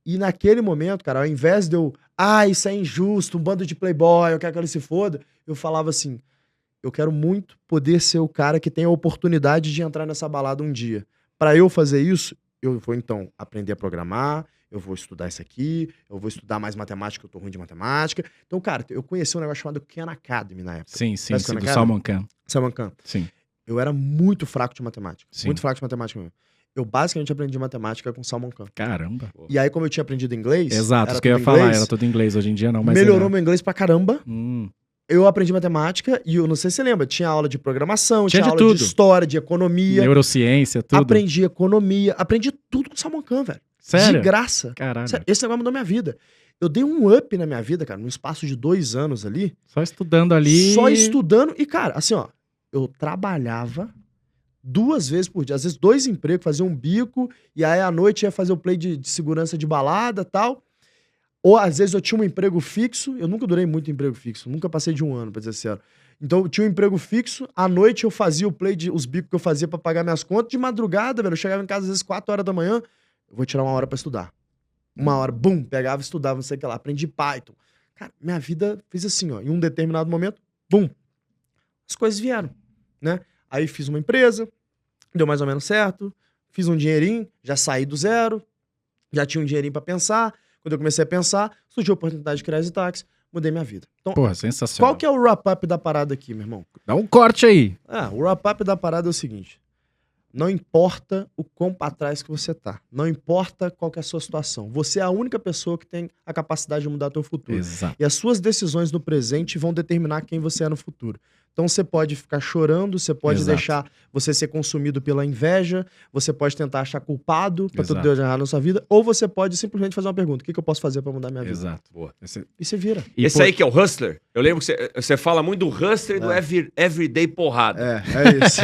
Speaker 3: E naquele momento, cara, ao invés de eu, isso é injusto, um bando de playboy, eu quero que ele se foda, eu falava assim, eu quero muito poder ser o cara que tem a oportunidade de entrar nessa balada um dia. Pra eu fazer isso, eu vou então aprender a programar, eu vou estudar isso aqui, eu vou estudar mais matemática, eu tô ruim de matemática. Então, cara, eu conheci um negócio chamado Khan Academy na época.
Speaker 2: Sim, do Salman Khan.
Speaker 3: Salman Khan.
Speaker 2: Sim.
Speaker 3: Eu era muito fraco de matemática.
Speaker 2: Sim.
Speaker 3: Muito fraco de matemática mesmo. Eu basicamente aprendi matemática com Salman Khan.
Speaker 2: Caramba.
Speaker 3: E aí, como eu tinha aprendido inglês...
Speaker 2: Exato, isso que eu ia falar, era tudo inglês. Hoje em dia não, mas...
Speaker 3: Melhorou meu inglês pra caramba.
Speaker 2: Hum.
Speaker 3: Eu aprendi matemática e eu não sei se você lembra, tinha aula de programação, tinha
Speaker 2: de
Speaker 3: aula
Speaker 2: tudo.
Speaker 3: de história, de economia.
Speaker 2: Neurociência, tudo.
Speaker 3: Aprendi economia, aprendi tudo com Salman Khan, velho.
Speaker 2: Sério?
Speaker 3: De graça.
Speaker 2: Caralho.
Speaker 3: Sério, esse negócio mudou minha vida. Eu dei um up na minha vida, cara, num espaço de 2 anos ali.
Speaker 2: Só estudando ali.
Speaker 3: Só estudando. E, cara, assim, ó, eu trabalhava 2 vezes por dia. Às vezes 2 empregos, fazia um bico, e aí à noite ia fazer o play de segurança de balada e tal. Ou às vezes eu tinha um emprego fixo. Eu nunca durei muito em emprego fixo. Nunca passei de 1 ano, pra dizer sério. Então eu tinha um emprego fixo. À noite eu fazia o play os bicos que eu fazia pra pagar minhas contas. De madrugada, velho, eu chegava em casa às vezes 4 horas da manhã. Eu vou tirar 1 hora pra estudar. 1 hora, bum, pegava, estudava, não sei o que lá. Aprendi Python. Cara, minha vida fez assim, ó. Em um determinado momento, bum. As coisas vieram, né? Aí fiz uma empresa. Deu mais ou menos certo. Fiz um dinheirinho. Já saí do zero. Já tinha um dinheirinho pra pensar. Quando eu comecei a pensar, surgiu a oportunidade de criar esse táxi, mudei minha vida. Então,
Speaker 2: porra, sensacional.
Speaker 3: qual que é o wrap-up da parada aqui, meu irmão?
Speaker 2: Dá um corte aí.
Speaker 3: O wrap-up da parada é o seguinte. Não importa o quão pra trás que você tá. Não importa qual que é a sua situação. Você é a única pessoa que tem a capacidade de mudar teu futuro.
Speaker 2: Exato.
Speaker 3: E as suas decisões no presente vão determinar quem você é no futuro. Então você pode ficar chorando, você pode deixar você ser consumido pela inveja, você pode tentar achar culpado pra tudo Deus errado na sua vida, ou você pode simplesmente fazer uma pergunta: o que eu posso fazer pra mudar minha vida?
Speaker 2: Exato.
Speaker 1: Boa.
Speaker 3: E você vira.
Speaker 1: Esse aí que é o Hustler? Eu lembro que você fala muito do Hustler e do Everyday Porrada.
Speaker 3: É isso.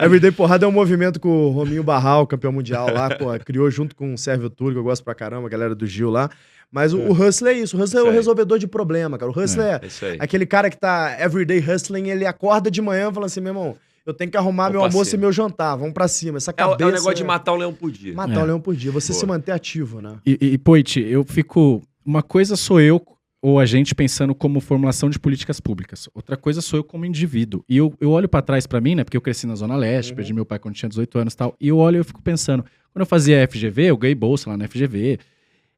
Speaker 3: Everyday Porrada é um movimento que o Rominho Barral, campeão mundial lá, pô, criou junto com o Sérgio Túlio, que eu gosto pra caramba, a galera do Gil lá. Mas o hustler é isso. O hustler é o resolvedor de problema, cara. O hustler é aquele cara que tá everyday hustling, ele acorda de manhã e fala assim, meu irmão, eu tenho que arrumar meu almoço e meu jantar, vamos pra cima. Essa cabeça...
Speaker 1: É o negócio de matar um leão por dia.
Speaker 3: Matar um leão por dia, você se manter ativo, né?
Speaker 2: E Poit, eu fico... Uma coisa sou eu ou a gente pensando como formulação de políticas públicas. Outra coisa sou eu como indivíduo. E eu olho pra trás pra mim, né? Porque eu cresci na Zona Leste, perdi meu pai quando tinha 18 anos e tal. E eu olho e eu fico pensando, quando eu fazia FGV, eu ganhei bolsa lá na FGV,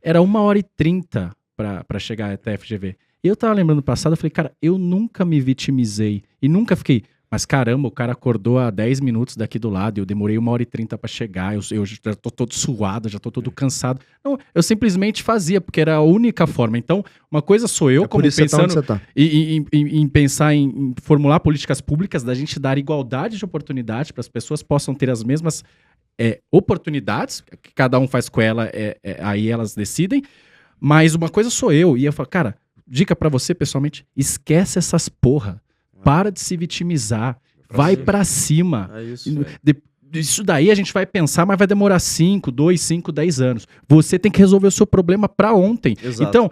Speaker 2: era 1h30 pra chegar até a FGV. E eu tava lembrando do passado, eu falei, cara, eu nunca me vitimizei. E nunca fiquei, mas caramba, o cara acordou há 10 minutos daqui do lado, eu demorei 1h30 pra chegar, eu já tô todo suado, já tô todo cansado. Não, eu simplesmente fazia, porque era a única forma. Então, uma coisa sou eu, como pensando em pensar em formular políticas públicas, da gente dar igualdade de oportunidade para as pessoas possam ter as mesmas oportunidades, que cada um faz com ela, aí elas decidem. Mas uma coisa sou eu, e eu falo, cara, dica pra você pessoalmente, esquece essas porra, para de se vitimizar, vai pra cima. É isso, isso daí a gente vai pensar, mas vai demorar 5, 2, 5, 10 anos. Você tem que resolver o seu problema pra ontem. Exato. Então,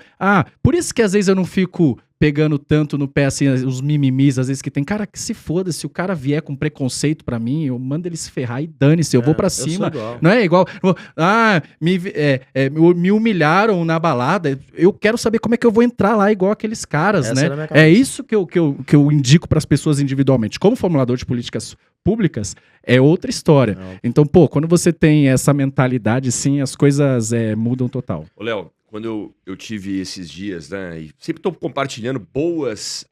Speaker 2: por isso que às vezes eu não fico pegando tanto no pé, assim, os mimimis, às vezes que tem. Cara, que se foda, se o cara vier com preconceito pra mim, eu mando ele se ferrar e dane-se, eu vou pra cima. Não é igual, me humilharam na balada, eu quero saber como é que eu vou entrar lá igual aqueles caras, né? É isso que eu indico pras pessoas individualmente. Como formulador de políticas públicas, é outra história. Então, pô, quando você tem essa mentalidade, sim, as coisas mudam total.
Speaker 1: Ô, Léo, quando eu tive esses dias, né, e sempre estou compartilhando bons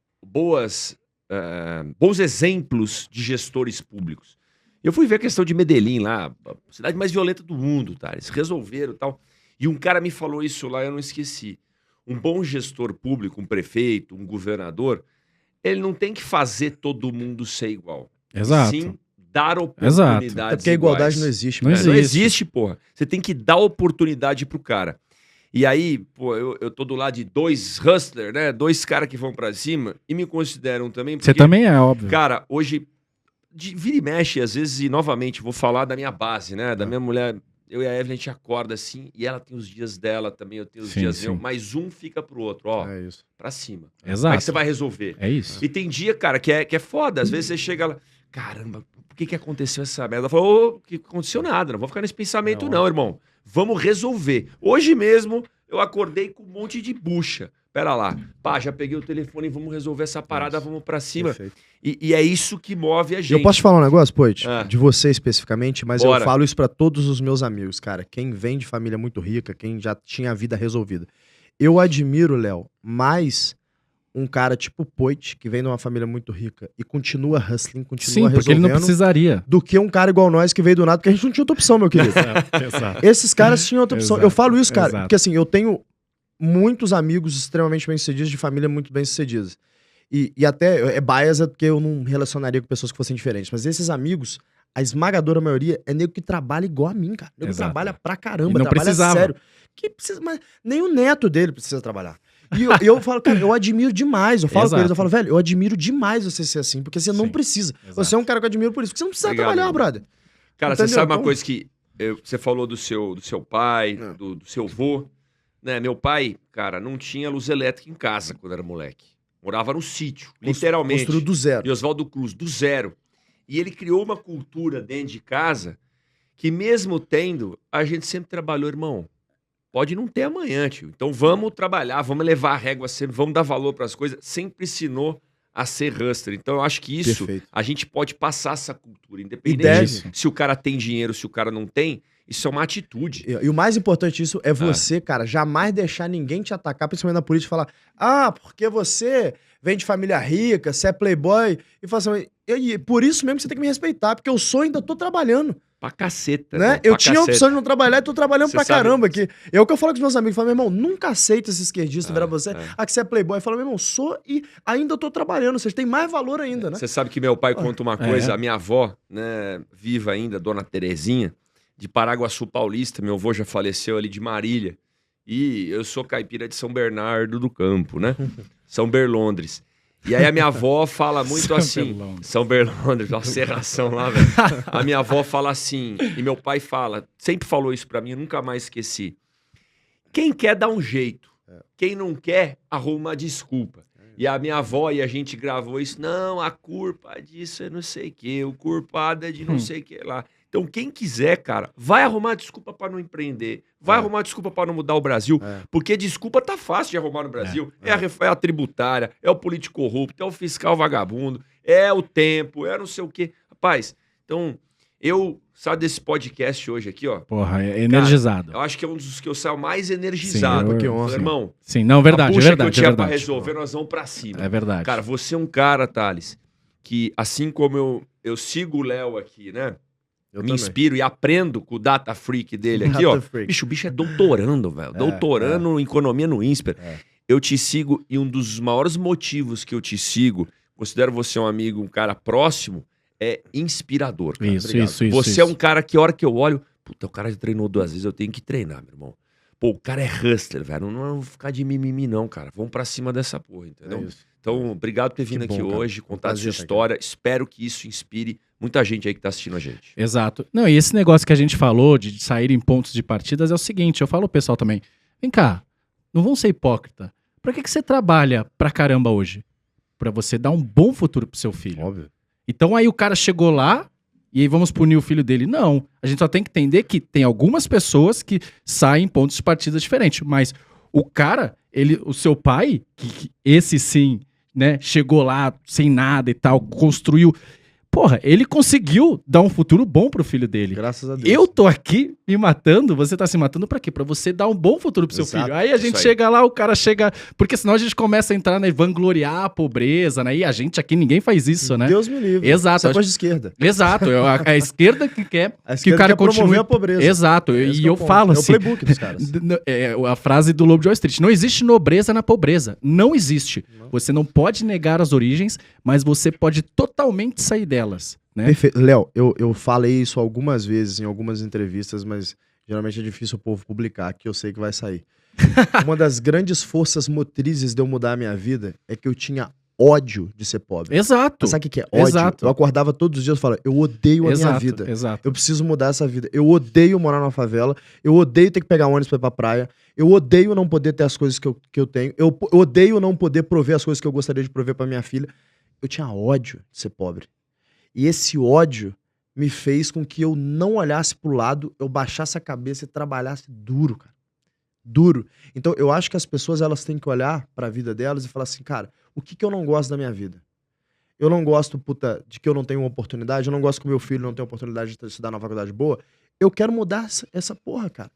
Speaker 1: exemplos de gestores públicos. Eu fui ver a questão de Medellín lá, a cidade mais violenta do mundo, tá? Eles resolveram e tal. E um cara me falou isso lá, eu não esqueci. Um bom gestor público, um prefeito, um governador, ele não tem que fazer todo mundo ser igual.
Speaker 2: Exato.
Speaker 1: Sim, dar oportunidades iguais.
Speaker 3: É porque a igualdade não existe.
Speaker 2: Não
Speaker 1: Não existe, porra. Você tem que dar oportunidade pro cara. E aí, pô, eu tô do lado de 2 hustlers, né? 2 caras que vão pra cima e me consideram também. Porque,
Speaker 2: você também é, óbvio.
Speaker 1: Cara, hoje, vira e mexe, às vezes, e novamente, vou falar da minha base, né? Da minha mulher. Eu e a Evelyn, a gente acorda assim, e ela tem os dias dela também, eu tenho os dias meus, mas um fica pro outro, ó, pra cima.
Speaker 2: Exato.
Speaker 1: Como é que você vai resolver?
Speaker 2: É isso.
Speaker 1: E tem dia, cara, que é foda. Às vezes você chega lá, caramba, por que aconteceu essa merda? Ela falou, que aconteceu nada, não vou ficar nesse pensamento não, irmão. Vamos resolver. Hoje mesmo, eu acordei com um monte de bucha. Pera lá, pá, já peguei o telefone, vamos resolver essa parada, vamos pra cima. E é isso que move a gente.
Speaker 3: Eu posso te falar um negócio, Poit? De você especificamente, mas eu falo isso pra todos os meus amigos, cara. Quem vem de família muito rica, quem já tinha a vida resolvida. Eu admiro, Léo, mais um cara tipo Poit, que vem de uma família muito rica e continua hustling, continua resolvendo. Sim, porque ele
Speaker 2: não precisaria.
Speaker 3: Do que um cara igual nós que veio do nada, porque a gente não tinha outra opção, meu querido.
Speaker 2: Exato.
Speaker 3: Esses caras tinham outra opção. Eu falo isso, cara,
Speaker 2: exato.
Speaker 3: porque assim, eu tenho muitos amigos extremamente bem-sucedidos, de família muito bem-sucedidas. E até é bias, porque eu não relacionaria com pessoas que fossem diferentes. Mas esses amigos, a esmagadora maioria é nego que trabalha igual a mim, cara. Nego que trabalha pra caramba,
Speaker 2: não
Speaker 3: trabalha
Speaker 2: precisava.
Speaker 3: sério. Que precisa, mas nem o neto dele precisa trabalhar. E eu falo, cara, eu admiro demais. Eu falo com eles, eu falo, velho, eu admiro demais você ser assim, porque você não precisa. Você é um cara que eu admiro por isso, porque você não precisa trabalhar, brother.
Speaker 1: Cara, entendeu? Você sabe uma coisa que você falou do seu pai, do seu avô, né? Meu pai, cara, não tinha luz elétrica em casa quando era moleque. Morava no sítio, literalmente.
Speaker 3: Construiu do zero.
Speaker 1: E Oswaldo Cruz, do zero. E ele criou uma cultura dentro de casa que mesmo tendo, a gente sempre trabalhou, irmão. Pode não ter amanhã, tio. Então vamos trabalhar, vamos levar a régua sempre, vamos dar valor para as coisas. Sempre ensinou a ser hustler. Então eu acho que isso, a gente pode passar essa cultura. Independente se o cara tem dinheiro, se o cara não tem, isso é uma atitude.
Speaker 3: E o mais importante disso é você, cara, jamais deixar ninguém te atacar, principalmente na política, e falar, porque você vem de família rica, você é playboy, e fala assim, e por isso mesmo você tem que me respeitar, porque eu ainda tô trabalhando.
Speaker 1: Pra caceta.
Speaker 3: Né? Eu tinha a opção de não trabalhar e tô trabalhando pra caramba aqui. É o que eu falo com os meus amigos. Falo, meu irmão, nunca aceita esse esquerdista virar você. Que você é playboy. Fala, meu irmão, sou e ainda tô trabalhando. Vocês têm mais valor ainda, né?
Speaker 1: Você sabe que meu pai conta uma coisa. A minha avó, né, viva ainda, dona Terezinha, de Paraguaçu Paulista. Meu avô já faleceu ali de Marília. E eu sou caipira de São Bernardo do Campo, né? São Berlondres. E aí a minha avó fala muito assim... São Berlondres, uma serração lá, velho. A minha avó fala assim, e meu pai fala, sempre falou isso pra mim, eu nunca mais esqueci. Quem quer dá um jeito, quem não quer arruma uma desculpa. E a minha avó, e a gente gravou isso, não, a culpa disso é não sei o quê, o culpado é de não sei o que lá. Então, quem quiser, cara, vai arrumar desculpa pra não empreender, vai arrumar desculpa pra não mudar o Brasil, porque desculpa tá fácil de arrumar no Brasil. É a tributária, é o político corrupto, é o fiscal vagabundo, é o tempo, é não sei o quê. Rapaz, então, sabe desse podcast hoje aqui, ó?
Speaker 2: Porra, é energizado.
Speaker 1: Cara, eu acho que é um dos que eu saio mais energizado.
Speaker 2: Sim,
Speaker 1: que honra. Irmão,
Speaker 2: sim, não, verdade,
Speaker 1: a
Speaker 2: é verdade.
Speaker 1: Que eu tinha pra resolver, nós vamos pra cima.
Speaker 2: É verdade.
Speaker 1: Cara, você é um cara, Thales, que assim como eu sigo o Léo aqui, né? Eu me inspiro e aprendo com o Data Freak dele aqui, ó. Bicho, o bicho é doutorando, velho. Doutorando em economia no INSPER. Eu te sigo e um dos maiores motivos que eu te sigo, considero você um amigo, um cara próximo, é inspirador. Cara.
Speaker 2: Isso.
Speaker 1: Você é um cara que, a hora que eu olho, puta, o cara já treinou 2 vezes, eu tenho que treinar, meu irmão. Pô, o cara é hustler, velho. Não vou ficar de mimimi, não, cara. Vamos pra cima dessa porra, entendeu? Então, obrigado por ter vindo aqui hoje, contar a sua história. Espero que isso inspire muita gente aí que tá assistindo a gente.
Speaker 2: Exato. Não, e esse negócio que a gente falou de sair em pontos de partidas é o seguinte, eu falo pro pessoal também, vem cá, não vão ser hipócrita. Pra que você trabalha pra caramba hoje? Pra você dar um bom futuro pro seu filho.
Speaker 3: Óbvio.
Speaker 2: Então aí o cara chegou lá e aí vamos punir o filho dele. Não. A gente só tem que entender que tem algumas pessoas que saem em pontos de partida diferentes. Mas o cara, o seu pai, que esse sim, né, chegou lá sem nada e tal, construiu. Porra, ele conseguiu dar um futuro bom pro filho dele.
Speaker 3: Graças a Deus.
Speaker 2: Eu tô aqui me matando, você tá se matando pra quê? Pra você dar um bom futuro pro seu
Speaker 3: Exato.
Speaker 2: filho. Aí a gente chega lá, o cara chega... Porque senão a gente começa a entrar, né, vangloriar a pobreza, né? E a gente aqui, ninguém faz isso, né?
Speaker 3: Deus me livre.
Speaker 2: Exato.
Speaker 3: Isso é coisa de esquerda.
Speaker 2: Exato. A esquerda que quer
Speaker 3: A
Speaker 2: que o cara
Speaker 3: quer promover
Speaker 2: continue...
Speaker 3: a pobreza.
Speaker 2: Exato.
Speaker 3: Esse
Speaker 2: E
Speaker 3: que é o
Speaker 2: eu
Speaker 3: ponto.
Speaker 2: falo assim...
Speaker 3: É o playbook dos caras.
Speaker 2: A frase do Lobo de Wall Street. Não existe nobreza na pobreza. Não existe.
Speaker 3: Não.
Speaker 2: Você não pode negar as origens, mas você pode totalmente sair delas. Né?
Speaker 3: Perfeito. Léo, eu falei isso algumas vezes em algumas entrevistas, mas geralmente é difícil o povo publicar, que eu sei que vai sair. Uma das grandes forças motrizes de eu mudar a minha vida é que eu tinha ódio de ser pobre.
Speaker 2: Exato.
Speaker 3: Mas sabe o que é ódio?
Speaker 2: Exato.
Speaker 3: Eu acordava todos os dias e falava, eu odeio a
Speaker 2: Exato,
Speaker 3: minha vida.
Speaker 2: Exato.
Speaker 3: Eu preciso mudar essa vida. Eu odeio morar numa favela. Eu odeio ter que pegar ônibus pra ir pra praia. Eu odeio não poder ter as coisas que eu tenho. Eu odeio não poder prover as coisas que eu gostaria de prover pra minha filha. Eu tinha ódio de ser pobre. E esse ódio me fez com que eu não olhasse pro lado, eu baixasse a cabeça e trabalhasse duro, cara. Duro. Então, eu acho que as pessoas, elas têm que olhar pra vida delas e falar assim, cara, o que eu não gosto da minha vida? Eu não gosto, de que eu não tenho uma oportunidade, eu não gosto que o meu filho não tenha oportunidade de estudar na faculdade boa. Eu quero mudar essa porra, cara.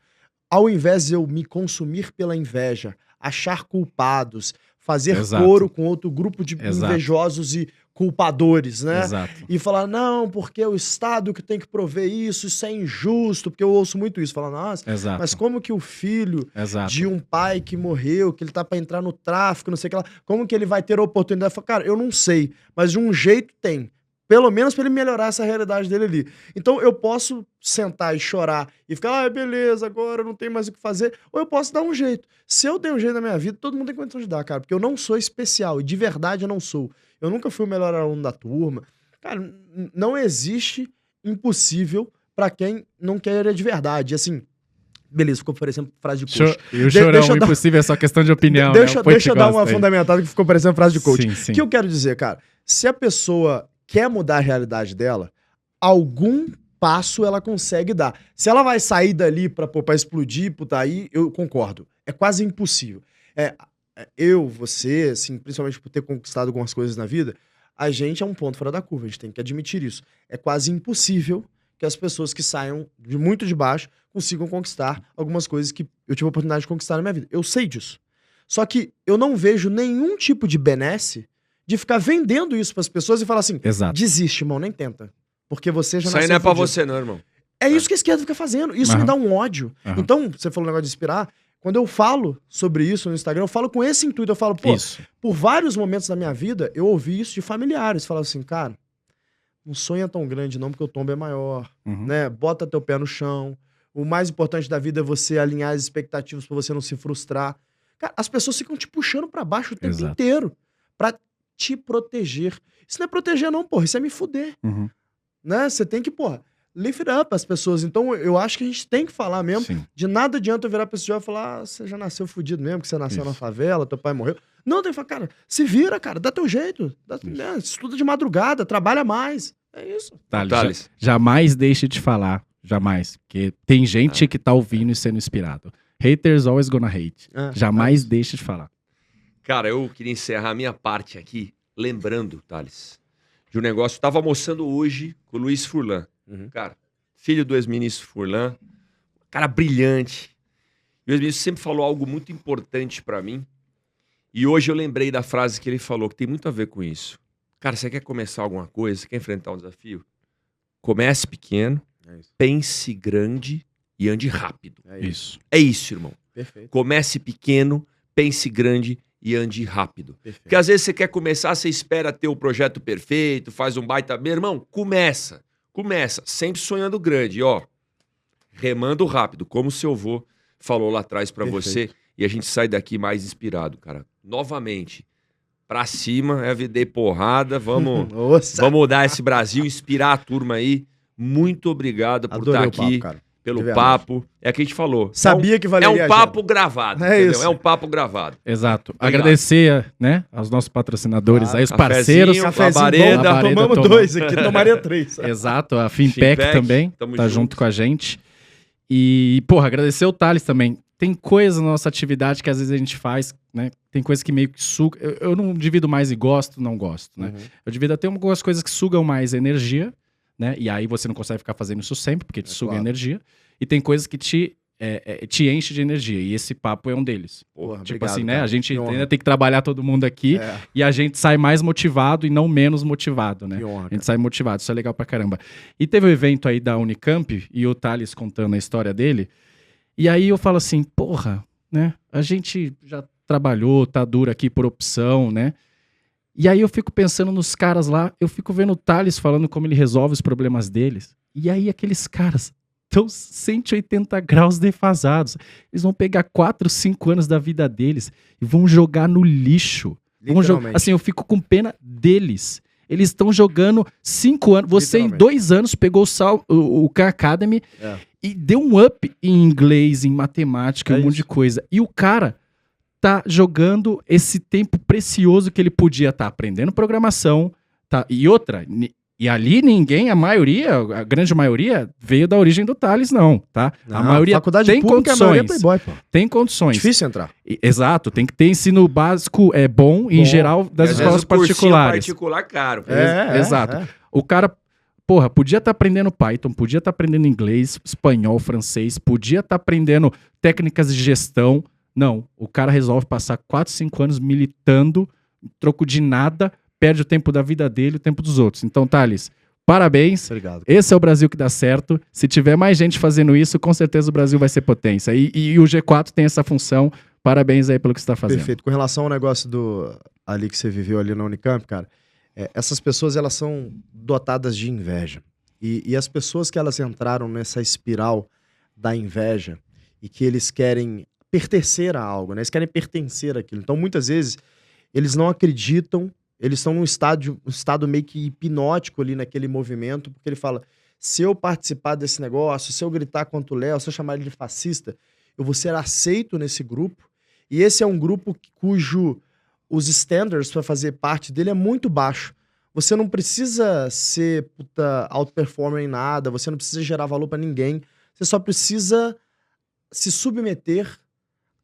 Speaker 3: Ao invés de eu me consumir pela inveja, achar culpados, fazer
Speaker 2: Exato.
Speaker 3: coro com outro grupo de
Speaker 2: Exato.
Speaker 3: invejosos e culpadores, né?
Speaker 2: Exato.
Speaker 3: E falar, não, porque o Estado que tem que prover isso é injusto, porque eu ouço muito isso, falar, nossa,
Speaker 2: Exato.
Speaker 3: mas como que o filho
Speaker 2: Exato.
Speaker 3: de um pai que morreu, que ele tá pra entrar no tráfico, não sei o que lá, como que ele vai ter a oportunidade? Eu falo, cara, eu não sei, mas de um jeito tem. Pelo menos pra ele melhorar essa realidade dele ali. Então eu posso sentar e chorar e ficar, beleza, agora eu não tenho mais o que fazer. Ou eu posso dar um jeito. Se eu der um jeito na minha vida, todo mundo tem condição de dar, cara. Porque eu não sou especial. E de verdade eu não sou. Eu nunca fui o melhor aluno da turma. Cara, não existe impossível pra quem não quer de verdade. E assim, beleza, ficou parecendo frase de coach.
Speaker 2: E o chorão,
Speaker 3: deixa eu dar-
Speaker 2: impossível, é só questão de opinião.
Speaker 3: Deixa
Speaker 2: né?
Speaker 3: eu dar uma fundamentada que ficou parecendo frase de coach.
Speaker 2: Sim, sim.
Speaker 3: O que eu quero dizer, cara? Se a pessoa quer mudar a realidade dela, algum passo ela consegue dar. Se ela vai sair dali pra explodir, puta, aí eu concordo. É quase impossível. Eu, você, assim, principalmente por ter conquistado algumas coisas na vida, a gente é um ponto fora da curva, a gente tem que admitir isso. É quase impossível que as pessoas que saiam de muito de baixo consigam conquistar algumas coisas que eu tive a oportunidade de conquistar na minha vida. Eu sei disso. Só que eu não vejo nenhum tipo de benesse de ficar vendendo isso pras pessoas e falar assim,
Speaker 2: Exato.
Speaker 3: desiste, irmão, nem tenta. Porque você já
Speaker 1: Isso aí
Speaker 3: nasceu
Speaker 1: não é pra
Speaker 3: fudido.
Speaker 1: você, não, irmão.
Speaker 3: É isso que a esquerda fica fazendo. Isso me
Speaker 2: Aham.
Speaker 3: dá um ódio.
Speaker 2: Aham.
Speaker 3: Então, você falou um negócio de inspirar. Quando eu falo sobre isso no Instagram, eu falo com esse intuito. Eu falo, pô,
Speaker 2: Isso.
Speaker 3: por vários momentos da minha vida, eu ouvi isso de familiares. Falavam assim, cara, não sonha tão grande não, porque o tombo é maior,
Speaker 2: Uhum.
Speaker 3: né? Bota teu pé no chão. O mais importante da vida é você alinhar as expectativas pra você não se frustrar. Cara, as pessoas ficam te puxando pra baixo o tempo
Speaker 2: Exato.
Speaker 3: inteiro pra te proteger. Isso não é proteger não, porra. Isso é me fuder,
Speaker 2: Uhum.
Speaker 3: né? Você tem que, porra, lift up as pessoas. Então, eu acho que a gente tem que falar mesmo.
Speaker 2: Sim.
Speaker 3: De nada adianta eu virar pra esse jovem e falar, você já nasceu fudido mesmo, que você nasceu
Speaker 2: Isso.
Speaker 3: na favela, teu pai morreu. Não, tem que falar, cara, se vira, cara, dá teu jeito. Né, estuda de madrugada, trabalha mais. É isso.
Speaker 1: Thales.
Speaker 2: Jamais deixe de falar. Jamais. Porque tem gente que tá ouvindo e sendo inspirado. Haters always gonna hate. Jamais deixe de falar.
Speaker 1: Cara, eu queria encerrar a minha parte aqui, lembrando, Thales, de um negócio. Eu tava almoçando hoje com o Luiz Furlan.
Speaker 3: Uhum.
Speaker 1: Cara, filho do ex-ministro Furlan, cara brilhante. E o ex-ministro sempre falou algo muito importante pra mim. E hoje eu lembrei da frase que ele falou, que tem muito a ver com isso. Cara, você quer começar alguma coisa? Você quer enfrentar um desafio? Comece pequeno,
Speaker 3: É isso.
Speaker 1: pense grande e ande rápido.
Speaker 3: É isso.
Speaker 2: Isso.
Speaker 1: É isso, irmão.
Speaker 3: Perfeito.
Speaker 1: Comece pequeno, pense grande e ande rápido.
Speaker 3: Perfeito.
Speaker 1: Porque às vezes você quer começar, você espera ter o projeto perfeito, faz um baita... Meu irmão, começa. Sempre sonhando grande, ó. Remando rápido, como o seu avô falou lá atrás pra você. E a gente sai daqui mais inspirado, cara. Novamente, pra cima, everyday porrada. Vamos
Speaker 3: Nossa.
Speaker 1: dar esse Brasil, inspirar a turma aí. Muito obrigado por
Speaker 3: Adorei
Speaker 1: estar
Speaker 3: o
Speaker 1: aqui.
Speaker 3: papo, cara.
Speaker 1: pelo papo. É o que a gente falou.
Speaker 3: Sabia que valeria
Speaker 1: É um papo gravado.
Speaker 3: É isso.
Speaker 1: É um papo gravado.
Speaker 2: Exato.
Speaker 1: Obrigado.
Speaker 2: Agradecer, né, aos nossos patrocinadores, aí os
Speaker 1: Cafezinho,
Speaker 2: parceiros.
Speaker 1: Labareda.
Speaker 3: Tomamos
Speaker 2: tomamos.
Speaker 3: 2 aqui, tomaria 3.
Speaker 2: Exato, a Finpec
Speaker 1: Finpec,
Speaker 2: também
Speaker 1: tamo
Speaker 2: tá junto com a gente. E, porra, agradecer o Thales também. Tem coisa na nossa atividade que às vezes a gente faz, né? Tem coisa que meio que suga. Eu não divido mais e gosto, não gosto, né? Eu divido até algumas coisas que sugam mais energia, né? E aí você não consegue ficar fazendo isso sempre, porque te suga energia. E tem coisas que te enche de energia. E esse papo é um deles.
Speaker 3: Porra,
Speaker 2: Tipo
Speaker 3: obrigado,
Speaker 2: assim, né?
Speaker 3: cara.
Speaker 2: A gente
Speaker 3: Que honra.
Speaker 2: ainda tem que trabalhar todo mundo aqui e a gente sai mais motivado e não menos motivado, né?
Speaker 3: Que honra,
Speaker 2: A gente sai motivado, isso é legal pra caramba. E teve um evento aí da Unicamp e o Thales contando a história dele. E aí eu falo assim, porra, né? A gente já trabalhou, tá duro aqui por opção, né? E aí eu fico pensando nos caras lá, eu fico vendo o Thales falando como ele resolve os problemas deles. E aí aqueles caras estão 180 graus defasados. Eles vão pegar 4, 5 anos da vida deles e vão jogar no lixo. Vão jogar, assim, eu fico com pena deles. Eles estão jogando 5 anos. Você em 2 anos pegou o Khan Academy e deu um up em inglês, em matemática, um monte de coisa. E o cara tá jogando esse tempo precioso que ele podia estar aprendendo programação. Tá? E outra, e ali ninguém, a grande maioria, veio da origem do Thales, não, tá?
Speaker 3: Não,
Speaker 2: a maioria
Speaker 3: faculdade
Speaker 2: tem
Speaker 3: pública,
Speaker 2: condições.
Speaker 3: a maioria é playboy, pô.
Speaker 2: Tem condições.
Speaker 3: Difícil entrar.
Speaker 2: Exato, tem que ter ensino básico bom, em geral, das escolas particulares.
Speaker 1: Particular caro.
Speaker 2: Exato. O cara, porra, podia estar aprendendo Python, podia estar aprendendo inglês, espanhol, francês, podia estar aprendendo técnicas de gestão. Não, o cara resolve passar 4, 5 anos militando, troco de nada, perde o tempo da vida dele, o tempo dos outros. Então, Thales, parabéns.
Speaker 3: Obrigado.
Speaker 2: Esse é o Brasil que dá certo. Se tiver mais gente fazendo isso, com certeza o Brasil vai ser potência. E o G4 tem essa função. Parabéns aí pelo que você está fazendo.
Speaker 3: Perfeito. Com relação ao negócio ali que você viveu ali na Unicamp, cara, essas pessoas, elas são dotadas de inveja. E as pessoas que elas entraram nessa espiral da inveja e que eles querem pertencer a algo, né? Eles querem pertencer àquilo. Então, muitas vezes, eles não acreditam, eles estão num estado meio que hipnótico ali naquele movimento, porque ele fala, se eu participar desse negócio, se eu gritar contra o Léo, se eu chamar ele de fascista, eu vou ser aceito nesse grupo. E esse é um grupo cujo os standards para fazer parte dele é muito baixo. Você não precisa ser outperformer em nada, você não precisa gerar valor para ninguém, você só precisa se submeter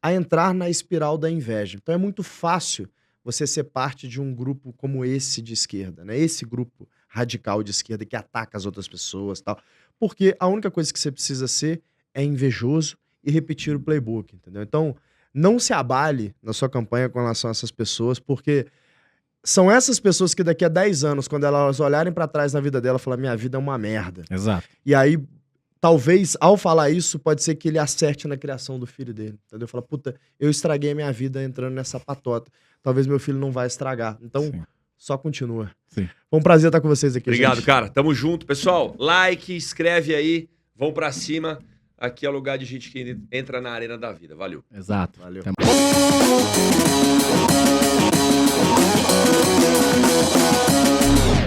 Speaker 3: a entrar na espiral da inveja. Então é muito fácil você ser parte de um grupo como esse de esquerda, né? Esse grupo radical de esquerda que ataca as outras pessoas e tal. Porque a única coisa que você precisa ser é invejoso e repetir o playbook, entendeu? Então, não se abale na sua campanha com relação a essas pessoas, porque são essas pessoas que daqui a 10 anos, quando elas olharem pra trás na vida dela, falam, minha vida é uma merda.
Speaker 2: Exato.
Speaker 3: E aí, talvez, ao falar isso, pode ser que ele acerte na criação do filho dele, entendeu? Fala, puta, eu estraguei a minha vida entrando nessa patota. Talvez meu filho não vai estragar. Então,
Speaker 2: Sim.
Speaker 3: só continua.
Speaker 2: Sim.
Speaker 3: Foi um prazer estar com vocês aqui,
Speaker 1: Obrigado,
Speaker 3: gente.
Speaker 1: cara. Tamo junto. Pessoal, like, escreve aí. Vão pra cima. Aqui é o lugar de gente que entra na arena da vida. Valeu.
Speaker 2: Exato.
Speaker 3: Valeu.
Speaker 2: Até mais.